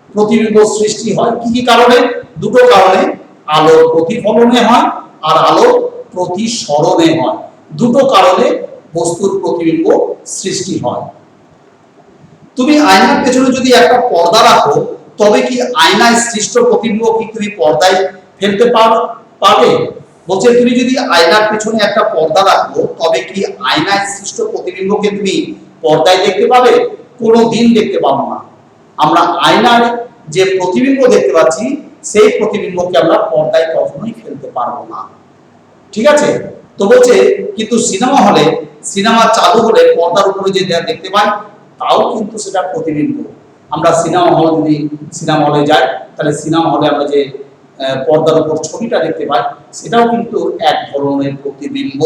প্রতিবিম্ব সৃষ্টি হয় কি কি কারণে? দুটো কারণে, আলোর প্রতিফলনে হয় আর আলোর প্রতিসরণে হয়, দুটো কারণে বস্তুর প্রতিবিম্ব সৃষ্টি হয়। তুমি আয়নার পেছনে যদি একটা পর্দা রাখো তবে কি আয়নায় সৃষ্ট প্রতিবিম্ব কি তুমি পর্দায় ফেলতে পারবে? বলছে তুমি যদি আয়নার পেছনে একটা পর্দা রাখো তবে কি আয়নায় সৃষ্ট প্রতিবিম্বকে তুমি পর্দায় দেখতে পাবে? কোনোদিন দেখতে পাবো না। আমরা আয়নার যে প্রতিবিম্ব দেখতে পাচ্ছি সেই প্রতিবিম্বকে আমরা পর্দায় কখনোই ফেলতে পারবো না, ঠিক আছে? তো বলছে কিন্তু সিনেমা চালু হলে পর্দার উপরে যে দেখতে পাই তাও কিন্তু সেটা প্রতিবিম্ব। আমরা সিনেমা হলে যাই তাহলে সিনেমা হলে আমরা যে পর্দার উপর ছবিটা দেখতে পাই সেটাও কিন্তু এক ধরনের প্রতিবিম্ব।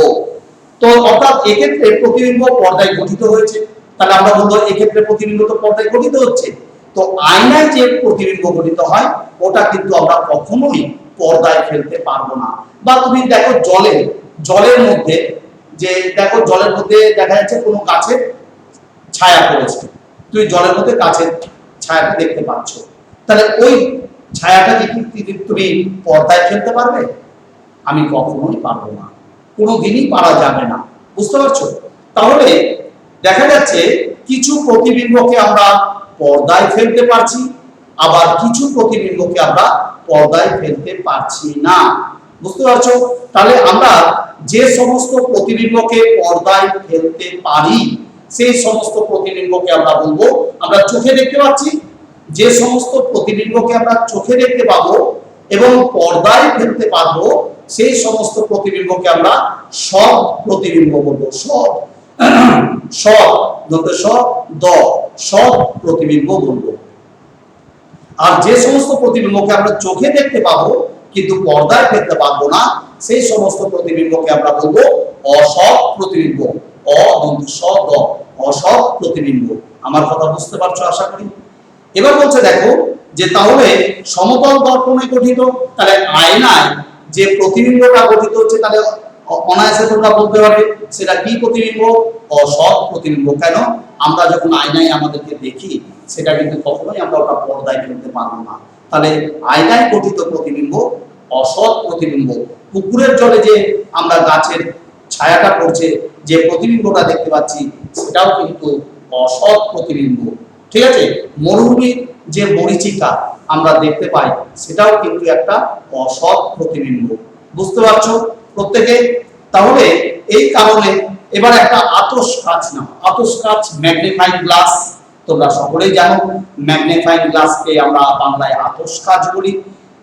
তো অর্থাৎ এক্ষেত্রে প্রতিবিম্ব পর্দায় গঠিত হয়েছে, তাহলে আমরা বলবো এক্ষেত্রে প্রতিবিম্ব তো পর্দায় গঠিত হচ্ছে। তো আয়নায় যে প্রতিবিম্ব গঠিত হয় ওটা কিন্তু আমরা কখনোই পর্দায় ফেলতে পারবো না। বা তুমি দেখো জলের মধ্যে জলের মধ্যে দেখা যাচ্ছে কোনো গাছের ছায়া পড়েছে, তুমি জলের মধ্যে গাছের ছায়াটা দেখতে পাচ্ছ, তাহলে ওই ছায়াটা কি তুমি পর্দায় ফেলতে পারবে? আমি কখনোই পারবো না, কোনোদিনই পারা যাবে না, বুঝতে পারছো? তাহলে দেখা যাচ্ছে কিছু প্রতিবিম্বকে আমরা পর্দায় ফেলতে পারছি, আবার কিছু প্রতিবিম্বকে আমরা পর্দায় ফেলতে পারছি না, বুঝতে পারছো? তাহলে আমরা যে সমস্ত প্রতিবিম্বকে পর্দায় ফেলতে পারি সেই সমস্ত প্রতিবিম্বকে আমরা বলবো, আমরা চোখে দেখতে পাচ্ছি যে সমস্ত প্রতিবিম্বকে আমরা চোখে দেখতে পাবো এবং পর্দায় ফেলতে পারবো সেই সমস্ত প্রতিবিম্বকে আমরা সৎ প্রতিবিম্ব বলবো। সৎ প্রতিবিম্ব বলবো। আর যে সমস্ত প্রতিবিম্বকে আমরা চোখে দেখতে পাবো কিন্তু পর্দায় ফেলতে পারবো না সেই সমস্ত প্রতিবিম্বকে আমরা বলবো অসৎ প্রতিবিম্ব। অসৎ প্রতিবিম্ব। আমার কথা বুঝতে পারছো আশা করি? এবার বলছে দেখো যে তাহলে সমতল দর্পণে গঠিত, তাহলে আয়নায় যে প্রতিবিম্বটা গঠিত হচ্ছে তাহলে অনায়াসে তোমরা বলতে পারবে সেটা কি প্রতিবিম্ব? অসৎ প্রতিবিম্ব। কেন? আমরা যখন আয়নায় আমাদেরকে দেখি সেটা কিন্তু কখনোই আমরা ওটা পর্দায় ফেলতে পারবো না। তাহলে আয়নায় গঠিত প্রতিবিম্ব অসৎ প্রতিবিম্ব। পুকুরের জলে যে আমরা গাছের ছায়াটা পড়ছে যে প্রতিবিম্বটা দেখতে পাচ্ছি সেটাও কিন্তু অসৎ প্রতিবিম্ব। ঠিক আছে? মরুভূমির যে মরীচিকা আমরা দেখতে পাই সেটাও কিন্তু একটা অসৎ প্রতিবিম্ব। বুঝতে পারছো প্রত্যেকে? তাহলে এই কারণে এবার একটা আতশ কাঁচ নাও। আতশ কাঁচ ম্যাগনিফাইং গ্লাস, তোমরা সকলেই জানো ম্যাগনিফাইং গ্লাসকে আমরা বাংলায় আতশ কাঁচ বলি।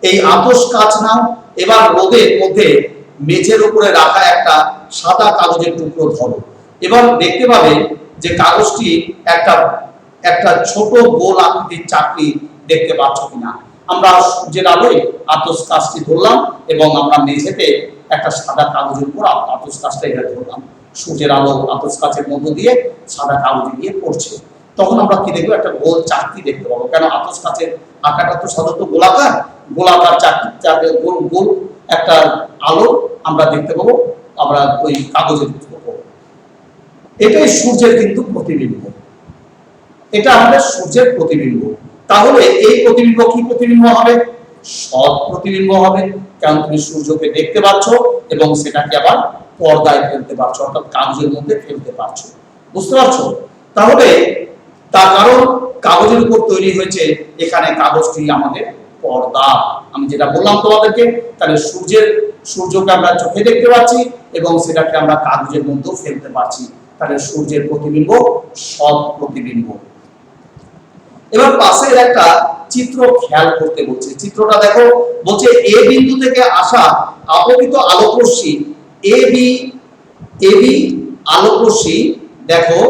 এই আতশ কাঁচ নাও, এবার রোদের মধ্যে মেঝের উপরে রাখা একটা সাদা কাগজের টুকরো ধরো। এবার দেখতে পাবে যে কাগজটি একটা একটা ছোট গোল আকৃতির চাকরি দেখতে পাচ্ছ কিনা। আমরা সূর্যের আলোয় আতশ কাঁচটি ধরলাম এবং আমরা মেঝেতে একটা সাদা কাগজের উপর আতশ কাঁচটা এটা ধরলাম। সূর্যের আলো আতশ কাঁচের মধ্য দিয়ে সাদা কাগজে গিয়ে পড়ছে। তখন আমরা কি দেখবো? একটা গোল চাকতি দেখতে পাবো। কেন? আতশ কাঁচের আকারটা তো সাধারণত গোলাকার, গোলাকার চাকতি গোল গোল একটা আলো আমরা দেখতে পাবো আমরা ওই কাগজের উপর। এটাই সূর্যের কিন্তু প্রতিবিম্ব। এটা আমাদের সূর্যের প্রতিবিম্ব। তাহলে এই প্রতিবিম্ব কি প্রতিবিম্ব হবে? সৎ প্রতিবিম্ব হবে। কারণ তুমি সূর্যকে দেখতে পাচ্ছ এবং সেটাকে আবার পর্দায় ফেলতে পারছো, অর্থাৎ কাগজের মধ্যে ফেলতে পারছো। বুঝতে পারছো? তাহলে তার কারণ কাগজের উপর তৈরি হয়েছে, এখানে কাগজটি আমাদের পর্দা। আমি যেটা বললাম তোমাদেরকে, তাহলে সূর্যকে আমরা চোখে দেখতে পাচ্ছি এবং সেটাকে আমরা কাগজের মধ্যেও ফেলতে পারছি। তাহলে সূর্যের প্রতিবিম্ব সৎ প্রতিবিম্ব। এবার পাশের একটা চিত্র খেয়াল করতে বলছে। চিত্রটা দেখো, বলছে এ বিন্দু থেকে আসা আপতিত আলোকরশ্মি এবি আলোকরশ্মি দেখো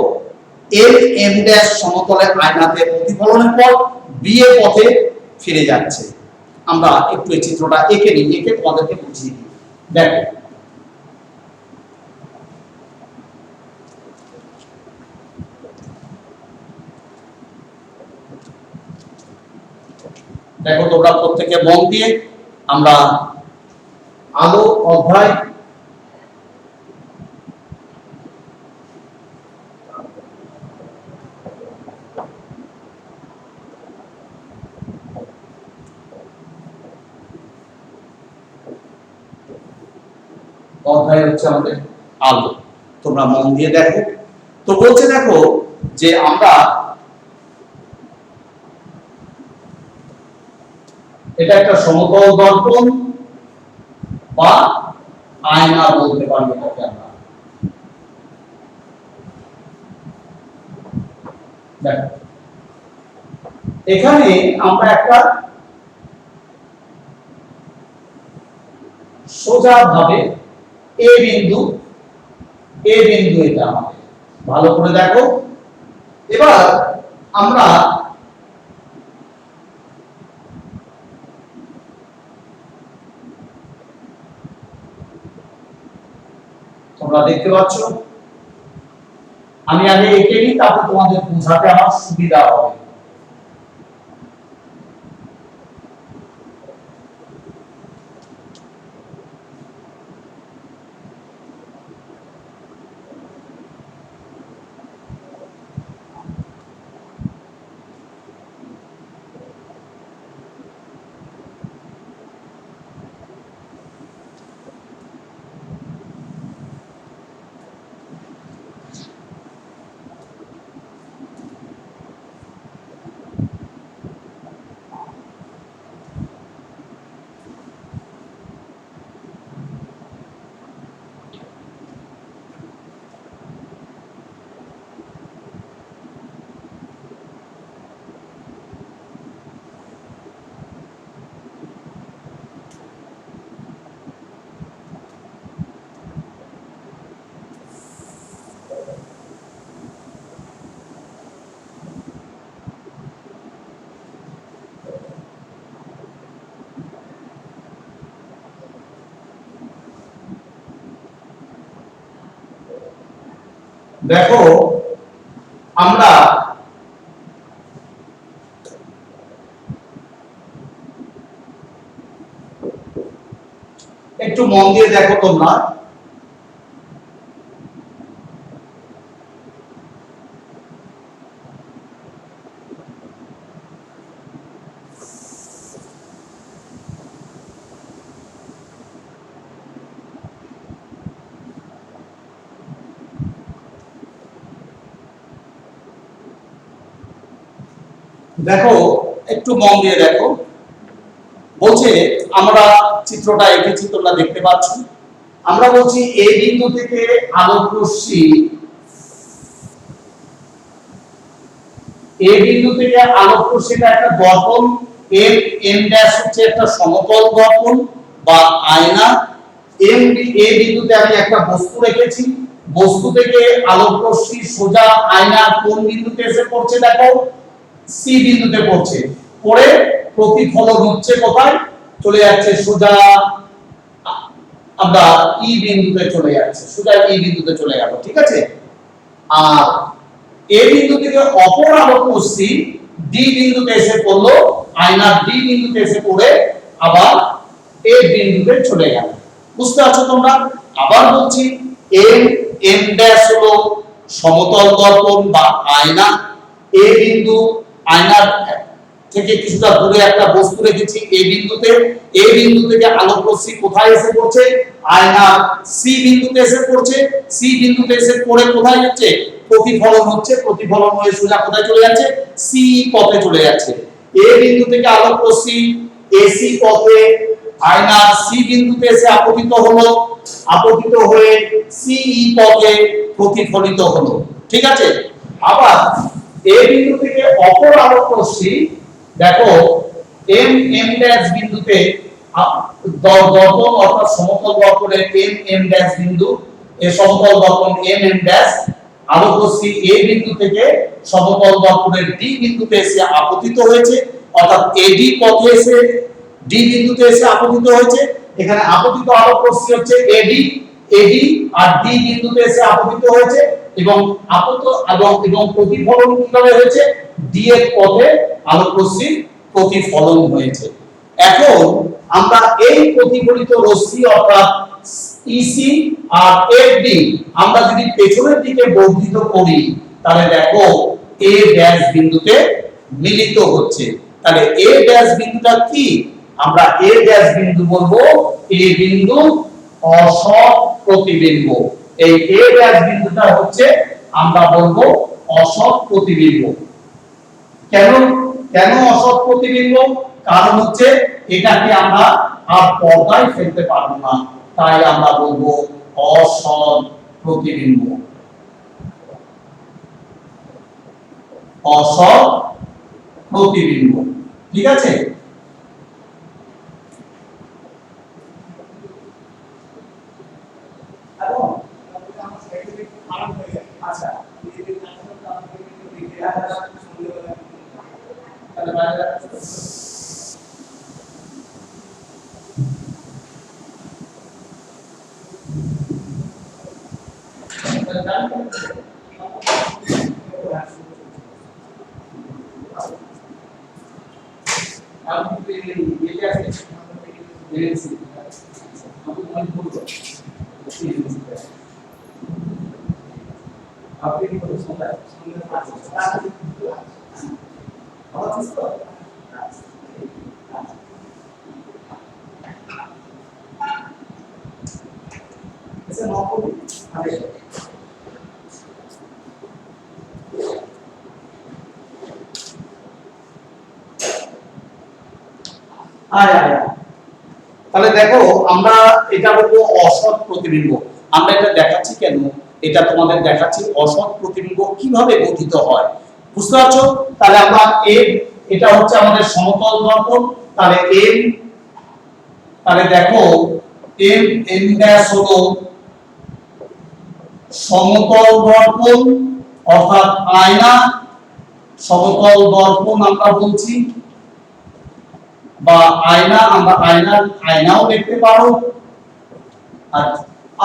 এল এম ড্যাশ সমতলে আয়নাতে প্রতিফলনের পর বি এর পথে ফিরে যাচ্ছে। আমরা একটু এই চিত্রটা এঁকে নিই, এঁকে তোমাদেরকে বুঝিয়ে দিই। দেখো দেখো তোমরা প্রত্যেকে মন দিয়ে আমরা আলো অধ্যায় অধ্যায় হচ্ছে আমাদের আলো। তোমরা মন দিয়ে দেখো। তো বলছে দেখো যে আমরা এটা একটা সমতল দর্পণ বা আয়না বলতে পারি এটাকে আমরা। দেখো এখানে আমরা একটা সোজা ভাবে এ বিন্দু এটা আমাদের ভালো করে দেখো। এবার আমরা তোমরা দেখতে পাচ্ছ, আমি আগে এঁকে নিই, তারপর তোমাদের বোঝাতে আমার সুবিধা হবে। দেখো আমরা একটু মন দিয়ে দেখো তোমরা দেখো, একটু মন দিয়ে দেখো। বলছে, আমরা চিত্রটা এঁকেছি, তোমরা দেখতে পাচ্ছ। আমরা বলছি এ বিন্দু থেকে আলোক রশ্মি, এ বিন্দু থেকে আলোক রশ্মিটা একটা দর্পণ, এম এম ড্যাশ হচ্ছে একটা সমতল দর্পণ বা আয়না। এম এ বিন্দুতে আমি একটা বস্তু রেখেছি, বস্তু থেকে আলোক রশ্মি সোজা আয়নার কোন বিন্দুতে এসে পড়ছে দেখো, সি বিন্দুতে পড়ছে। পড়ে প্রতিফলন হচ্ছে কোথায়, চলে যাচ্ছে সোজা আমরা ই বিন্দুতে চলে যাচ্ছে, সোজা ই বিন্দুতে চলে গেল, ঠিক আছে। আর এ বিন্দু থেকে অপর আলোক রশ্মি ডি বিন্দুতে এসে পড়লো, আয়নার ডি বিন্দুতে এসে পড়ে আবার এ বিন্দুতে চলে গেল। বুঝতে পারছো তোমরা? আবার বলছি, এম এম ড্যাশ হলো সমতল দর্পণ বা আয়না। এ বিন্দু, আয়নার থেকে কিছুটা দূরে একটা বস্তু রেখেছি এ বিন্দুতে। এ বিন্দু থেকে আলোক রশ্মি কোথায় এসে পড়ছে, আয়নার সি বিন্দুতে এসে পড়ছে। সি বিন্দুতে এসে পড়ে কোথায় যাচ্ছে, প্রতিফলন হচ্ছে, প্রতিফলন হয়ে সোজা কোথায় চলে যাচ্ছে, সি পথে চলে যাচ্ছে। এ বিন্দু থেকে আলোক রশ্মি এসি পথে আয়নার সি বিন্দুতে এসে আপতিত হলো, আপতিত হয়ে সিই পথে প্রতিফলিত হলো, ঠিক আছে। আবার এ বিন্দু থেকে অপর আলোক রশ্মি দেখো এম এম ড্যাশ বিন্দুতে দর্পণ অর্থাৎ সমতল দর্পণের এম এম ড্যাশ বিন্দু, এই সমতল দর্পণ এম এম ড্যাশ আলোক রশ্মি এ বিন্দু থেকে সমতল দর্পণের ডি বিন্দুতে এসে আপতিত হয়েছে, অর্থাৎ এডি পথে এসে ডি বিন্দুতে এসে আপতিত হয়েছে। এখানে আপতিত আলোক রশ্মি হচ্ছে এডি, এডি আর ডি বিন্দুতে এসে আপতিত হয়েছে এবং আপত এবং প্রতিফলন কিভাবে হয়েছে, ডি এর পথে আলোক রশ্মির প্রতিফলন হয়েছে। এখন আমরা এই প্রতিফলিত রশ্মি অর্থাৎ ইসি আর এফডি আমরা যদি পেছনের দিকে বর্ধিত করি, তাহলে দেখো এ ড্যাশ বিন্দুতে মিলিত হচ্ছে। তাহলে এ ড্যাশ বিন্দুটা কি, আমরা এ ড্যাশ বিন্দু বলবো এ বিন্দু অসৎ প্রতিবিম্ব। এই এ ড্যাশ বিন্দুটা হচ্ছে আমরা বলবো অসৎ প্রতিবিম্ব। কেন কেন অসৎ প্রতিবিম্ব? কারণ হচ্ছে এটাকে আমরা আর পর্দায় ফেলতে পারবো না, তাই আমরা বলবো অসৎ প্রতিবিম্ব। অসৎ প্রতিবিম্ব, ঠিক আছে। আচ্ছা, তাহলে দেখো আমরা এটা বলবো অসৎ প্রতিবিম্ব। আমরা এটা দেখাচ্ছি কেন, এটা তোমাদের দেখাচ্ছি অসৎ প্রতিবিম্ব কিভাবে গঠিত হয়, বুঝতে পারছো? তাহলে আমরা এম, এটা হচ্ছে আমাদের সমতল দর্পণ, তাহলে এম, তাহলে দেখো এম এম ড্যাশ হলো সমতল দর্পণ অর্থাৎ আয়না, সমতল দর্পণ আমরা বলছি বা আয়না, আমরা আয়নাও দেখতে পারো।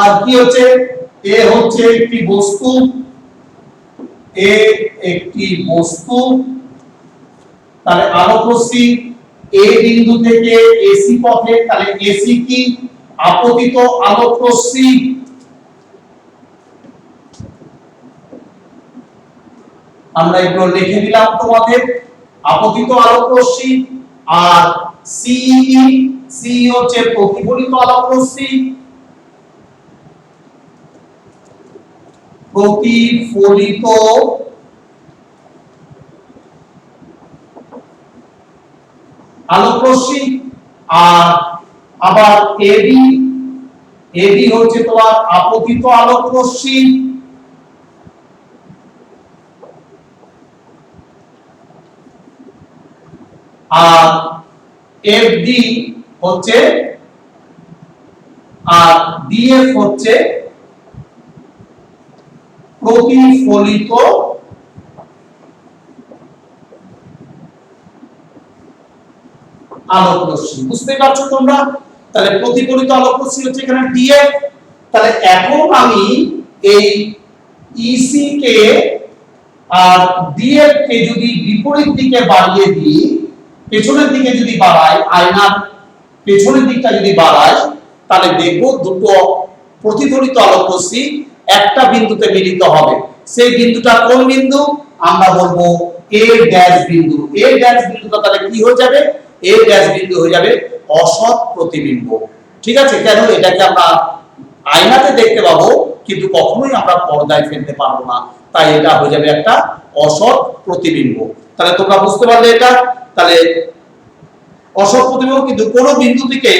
আর কি হচ্ছে, এ হচ্ছে একটি বস্তু, এ একটি বস্তু। তাহলে আলোক রশ্মি এ বিন্দু থেকে এসি পথে, তাহলে এসি কি, আপতিত আলোক রশ্মি। আমরা এগুলো লিখে দিলাম তোমাদের, আপতিত আলোক রশ্মি। আর সিই, সি হচ্ছে প্রতিফলিত আলোক রশ্মি, প্রতিফলিত আলোক রশ্মি। আর আবার এবি, এবি হচ্ছে তোমার আপতিত আলোক রশ্মি। আর এফডি হচ্ছে, আর ডিএফ হচ্ছে প্রতিফলিত আলোক রশ্মি। বুঝতে পারছো তোমরা? তাহলে প্রতিফলিত আলোক রশ্মি হচ্ছে এখানে ডিএফ। তাহলে এখন আমি এই ইসি কে আর ডিএফ কে যদি বিপরীত দিকে বাড়িয়ে দিই, পেছনের দিকে যদি বাড়াই, আয়নার পেছনের দিকটা যদি বাড়াই, তাহলে দেখব দুটো প্রতিফলিত আলোক রশ্মি একটা বিন্দুতে মিলিত হবে। সেই বিন্দুটা কোন বিন্দু? আমরা বলবো এ ড্যাশ বিন্দু। এ ড্যাশ বিন্দুটা তাহলে কি হয়ে যাবে? এ ড্যাশ বিন্দু হয়ে যাবে অসৎ প্রতিবিম্ব। ঠিক আছে? কেন? এটাকে আমরা আয়নাতে দেখতে পাবো কিন্তু কখনোই আমরা পর্দায় ফেলতে পারবো না, তাই এটা হয়ে যাবে একটা অসৎ প্রতিবিম্ব। তাহলে তোমরা বুঝতে পারলে এটা? তাহলে অসৎ প্রতিবিম্ব কিন্তু কোন বিন্দু থেকে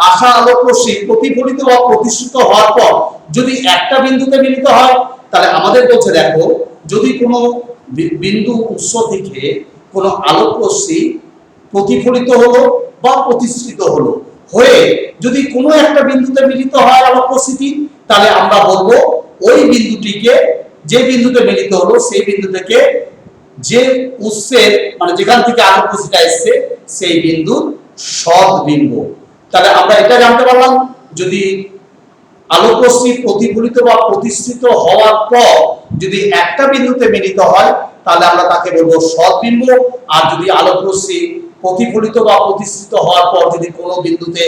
আসা আলোক রশ্মি প্রতিফলিত বা প্রতিসৃত হওয়ার পর যদি একটা বিন্দুতে মিলিত হয়, তাহলে আমাদের বলছে দেখো, যদি কোনো বিন্দু উৎস থেকে কোনো আলোক রশ্মি প্রতিফলিত হলো বা প্রতিসৃত হলো, হয়ে যদি কোনো একটা বিন্দুতে মিলিত হয় আলোক রশ্মিটি, তাহলে আমরা বলবো ওই বিন্দুটিকে, যে বিন্দুতে মিলিত হলো সেই বিন্দু থেকে যে উৎসের মানে যেখান থেকে আলোক রশ্মিটা এসেছে সেই বিন্দু সৎ বিন্দু। তাহলে আমরা এটা জানতে পারলাম, যদি আলোক রশ্মি প্রতিফলিত বা প্রতিসৃত হওয়ার পর যদি একটা বিন্দুতে মিলিত হয়, তাহলে আমরা তাকে বলবো সৎ বিন্দু। আর যদি আলোক রশ্মি প্রতিফলিত বা প্রতিসৃত হওয়ার পর যদি কোনো বিন্দুতে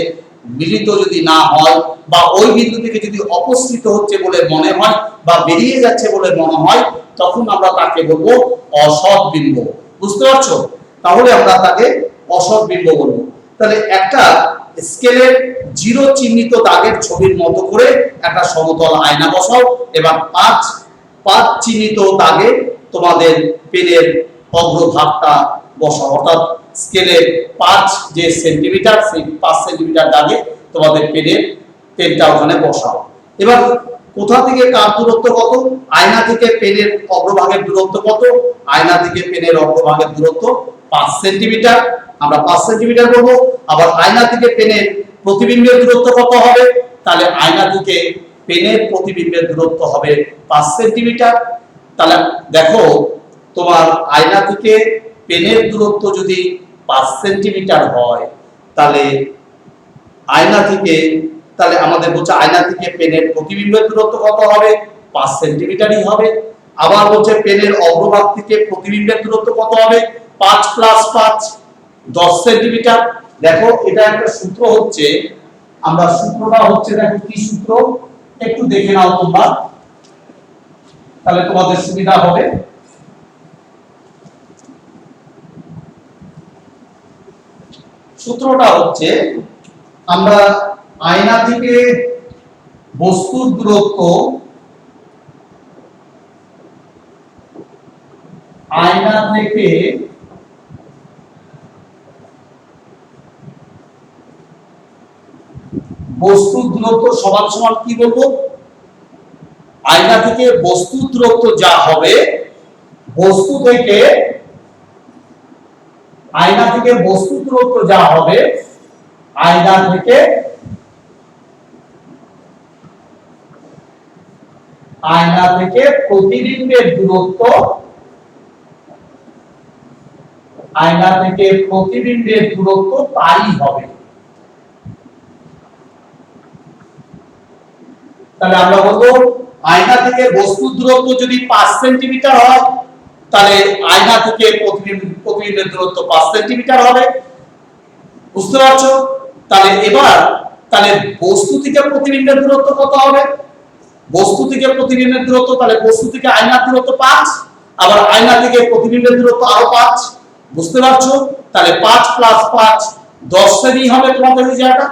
মিলিত যদি না হয়, বা ওই বিন্দু থেকে যদি অপসৃত হচ্ছে বলে মনে হয় বা বেরিয়ে যাচ্ছে বলে মনে হয়, তখন আমরা তাকে বলবো অসৎ বিন্দু। বুঝতে পারছো? তাহলে আমরা তাকে অসৎ বিন্দু বলবো। তাহলে একটা স্কেলের জিরো চিহ্নিত দাগের ছবির মতো করে একটা সমতল আয়না বসাও। এবার পাঁচ চিহ্নিত দাগে তোমাদের পেনের অগ্রভাগটা বসাও, অর্থাৎ স্কেলের 5 যে সেন্টিমিটার, সেই 5 সেন্টিমিটার দাগে তোমাদের পেনটা ওখানে বসাও। এবার কোথা থেকে কার দূরত্ব কত? আয়না থেকে পেনের অগ্রভাগের দূরত্ব কত? আয়না থেকে পেনের অগ্রভাগের দূরত্ব 5 সেন্টিমিটার, আমরা 5 সেন্টিমিটার বলবো। আবার আয়না থেকে পেনের প্রতিবিম্বের দূরত্ব কত হবে? তাহলে আয়না থেকে পেনের প্রতিবিম্বের দূরত্ব হবে 5 সেন্টিমিটার। তাহলে দেখো, তোমার আয়না থেকে পেনের দূরত্ব যদি 5 সেন্টিমিটার হয়, তাহলে আয়না থেকে, তাহলে আমাদের বলছে আয়না থেকে পেনের প্রতিবিম্বের দূরত্ব কত হবে? 5 সেন্টিমিটারই হবে। আবার বলছে পেনের অগ্রভাগ থেকে প্রতিবিম্বের দূরত্ব কত হবে? 5 + 5 10 সেন্টিমিটার। দেখো, এটা একটা সূত্র হচ্ছে, আমরা সূত্রটা হচ্ছে, দেখো কি সূত্র একটু দেখে নাও তোমরা, তাহলে তোমাদের সুবিধা হবে। সূত্রটা হচ্ছে, আমরা আয়না থেকে বস্তুর দূরত্ব, আয়না থেকে বস্তুর দূরত্ব সমান সমান কি বলবো? আয়না থেকে বস্তুর দূরত্ব যা হবে, বস্তু থেকে আয়না থেকে বস্তুর দূরত্ব যা হবে, আয়না থেকে প্রতিবিম্বের দূরত্ব, আয়না থেকে প্রতিবিম্বের দূরত্ব তাই হবে। তাহলে আমরা বলবো আয়না থেকে বস্তুর দূরত্ব যদি 5 সেন্টিমিটার হয়, তাহলে আয়না থেকে প্রতিবিম্বের দূরত্ব 5 সেন্টিমিটার হবে। বুঝতে পারছো? তাহলে এবার তাহলে বস্তু থেকে প্রতিবিম্বের দূরত্ব কত হবে? বস্তু থেকে প্রতিবিম্বের দূরত্ব, তাহলে বস্তু থেকে আয়নার দূরত্ব 5, আবার আয়না থেকে প্রতিবিম্বের দূরত্ব আরো 5। বুঝতে পারছো? তাহলে 5 + 5 10 সেমি হবে তোমাদের এই জায়গাটা।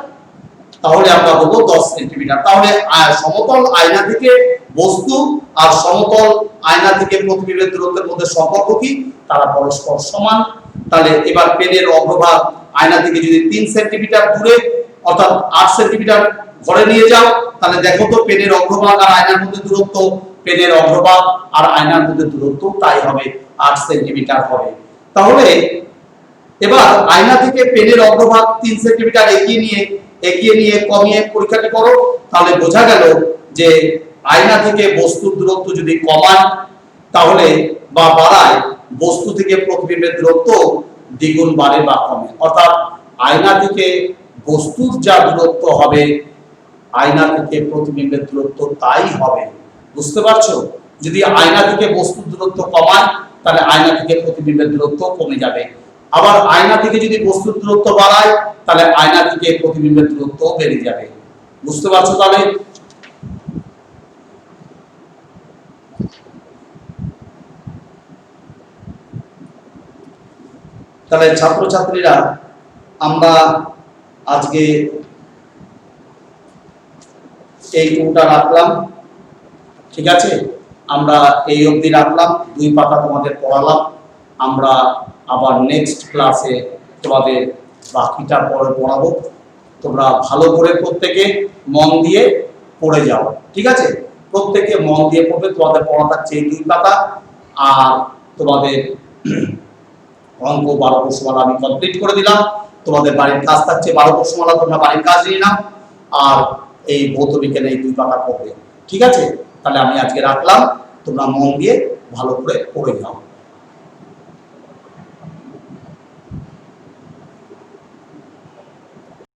তাহলে আমরা বলবো 10 সেন্টিমিটার। তাহলে সমতল আয়না থেকে বস্তু আর সমতল আয়না থেকে প্রতিবিম্বের দূরত্বের মধ্যে সম্পর্ক কি? তারা পরস্পর সমান। তাহলে এবার পেনের অগ্রভাগ আয়না থেকে যদি 3 সেন্টিমিটার দূরে অর্থাৎ 8 সেন্টিমিটার ঘরে নিয়ে যাও, তাহলে দেখো তো পেনের অগ্রভাগ আর আয়নার মধ্যে দূরত্ব, পেনের অগ্রভাগ আর আয়নার মধ্যে দূরত্ব তাই হবে 8 সেন্টিমিটার হবে। তাহলে এবার আয়না থেকে পেনের অগ্রভাগ 3 সেন্টিমিটার এগিয়ে নিয়ে কমিয়ে পরীক্ষাটি করো, তাহলে বোঝা গেল যে আয়না থেকে বস্তুর দূরত্ব যদি কমান তাহলে বা বাড়ায়, বস্তু থেকে প্রতিবিম্বের দূরত্ব দ্বিগুণ বাড়ে বা কমে। অর্থাৎ আয়না থেকে বস্তুর যা দূরত্ব হবে আয়না থেকে প্রতিবিম্বের দূরত্ব তাই হবে। বুঝতে পারছো? যদি আয়না থেকে বস্তুর দূরত্ব কমায় তাহলে আয়না থেকে প্রতিবিম্বের দূরত্ব কমে যাবে, আবার আয়না থেকে যদি বস্তুর দূরত্ব বাড়ায় তাহলে আয়না থেকে প্রতিবিম্বের দূরত্ব বেড়ে যাবে। বুঝতে পারছো? তাহলে ছাত্রছাত্রীরা, আমরা আজকে এই টুকটা রাখলাম, ঠিক আছে? আমরা এই অবধি রাখলাম, 2 পাতা তোমাদের পড়ালাম। আমরা আবার নেক্সট ক্লাসে তোমাদের বাকিটা পড়াবো। তোমরা ভালো করে প্রত্যেকে মন দিয়ে পড়ে যাও, ঠিক আছে? প্রত্যেকে মন দিয়ে পড়বে। তোমাদের পড়া থাকছে এই 2 পাতা, আর তোমাদের অঙ্ক 12 প্রশ্নমালা আমি কমপ্লিট করে দিলাম। তোমাদের বাড়ির কাজ থাকছে 12 প্রশ্নমালা, তোমরা বাড়ির কাজ নিয়ে নাও, আর এই ভৌত বিজ্ঞানে এই 2 পাতা পড়বে, ঠিক আছে? তাহলে আমি আজকে রাখলাম, তোমরা মন দিয়ে ভালো করে পড়ে যাও।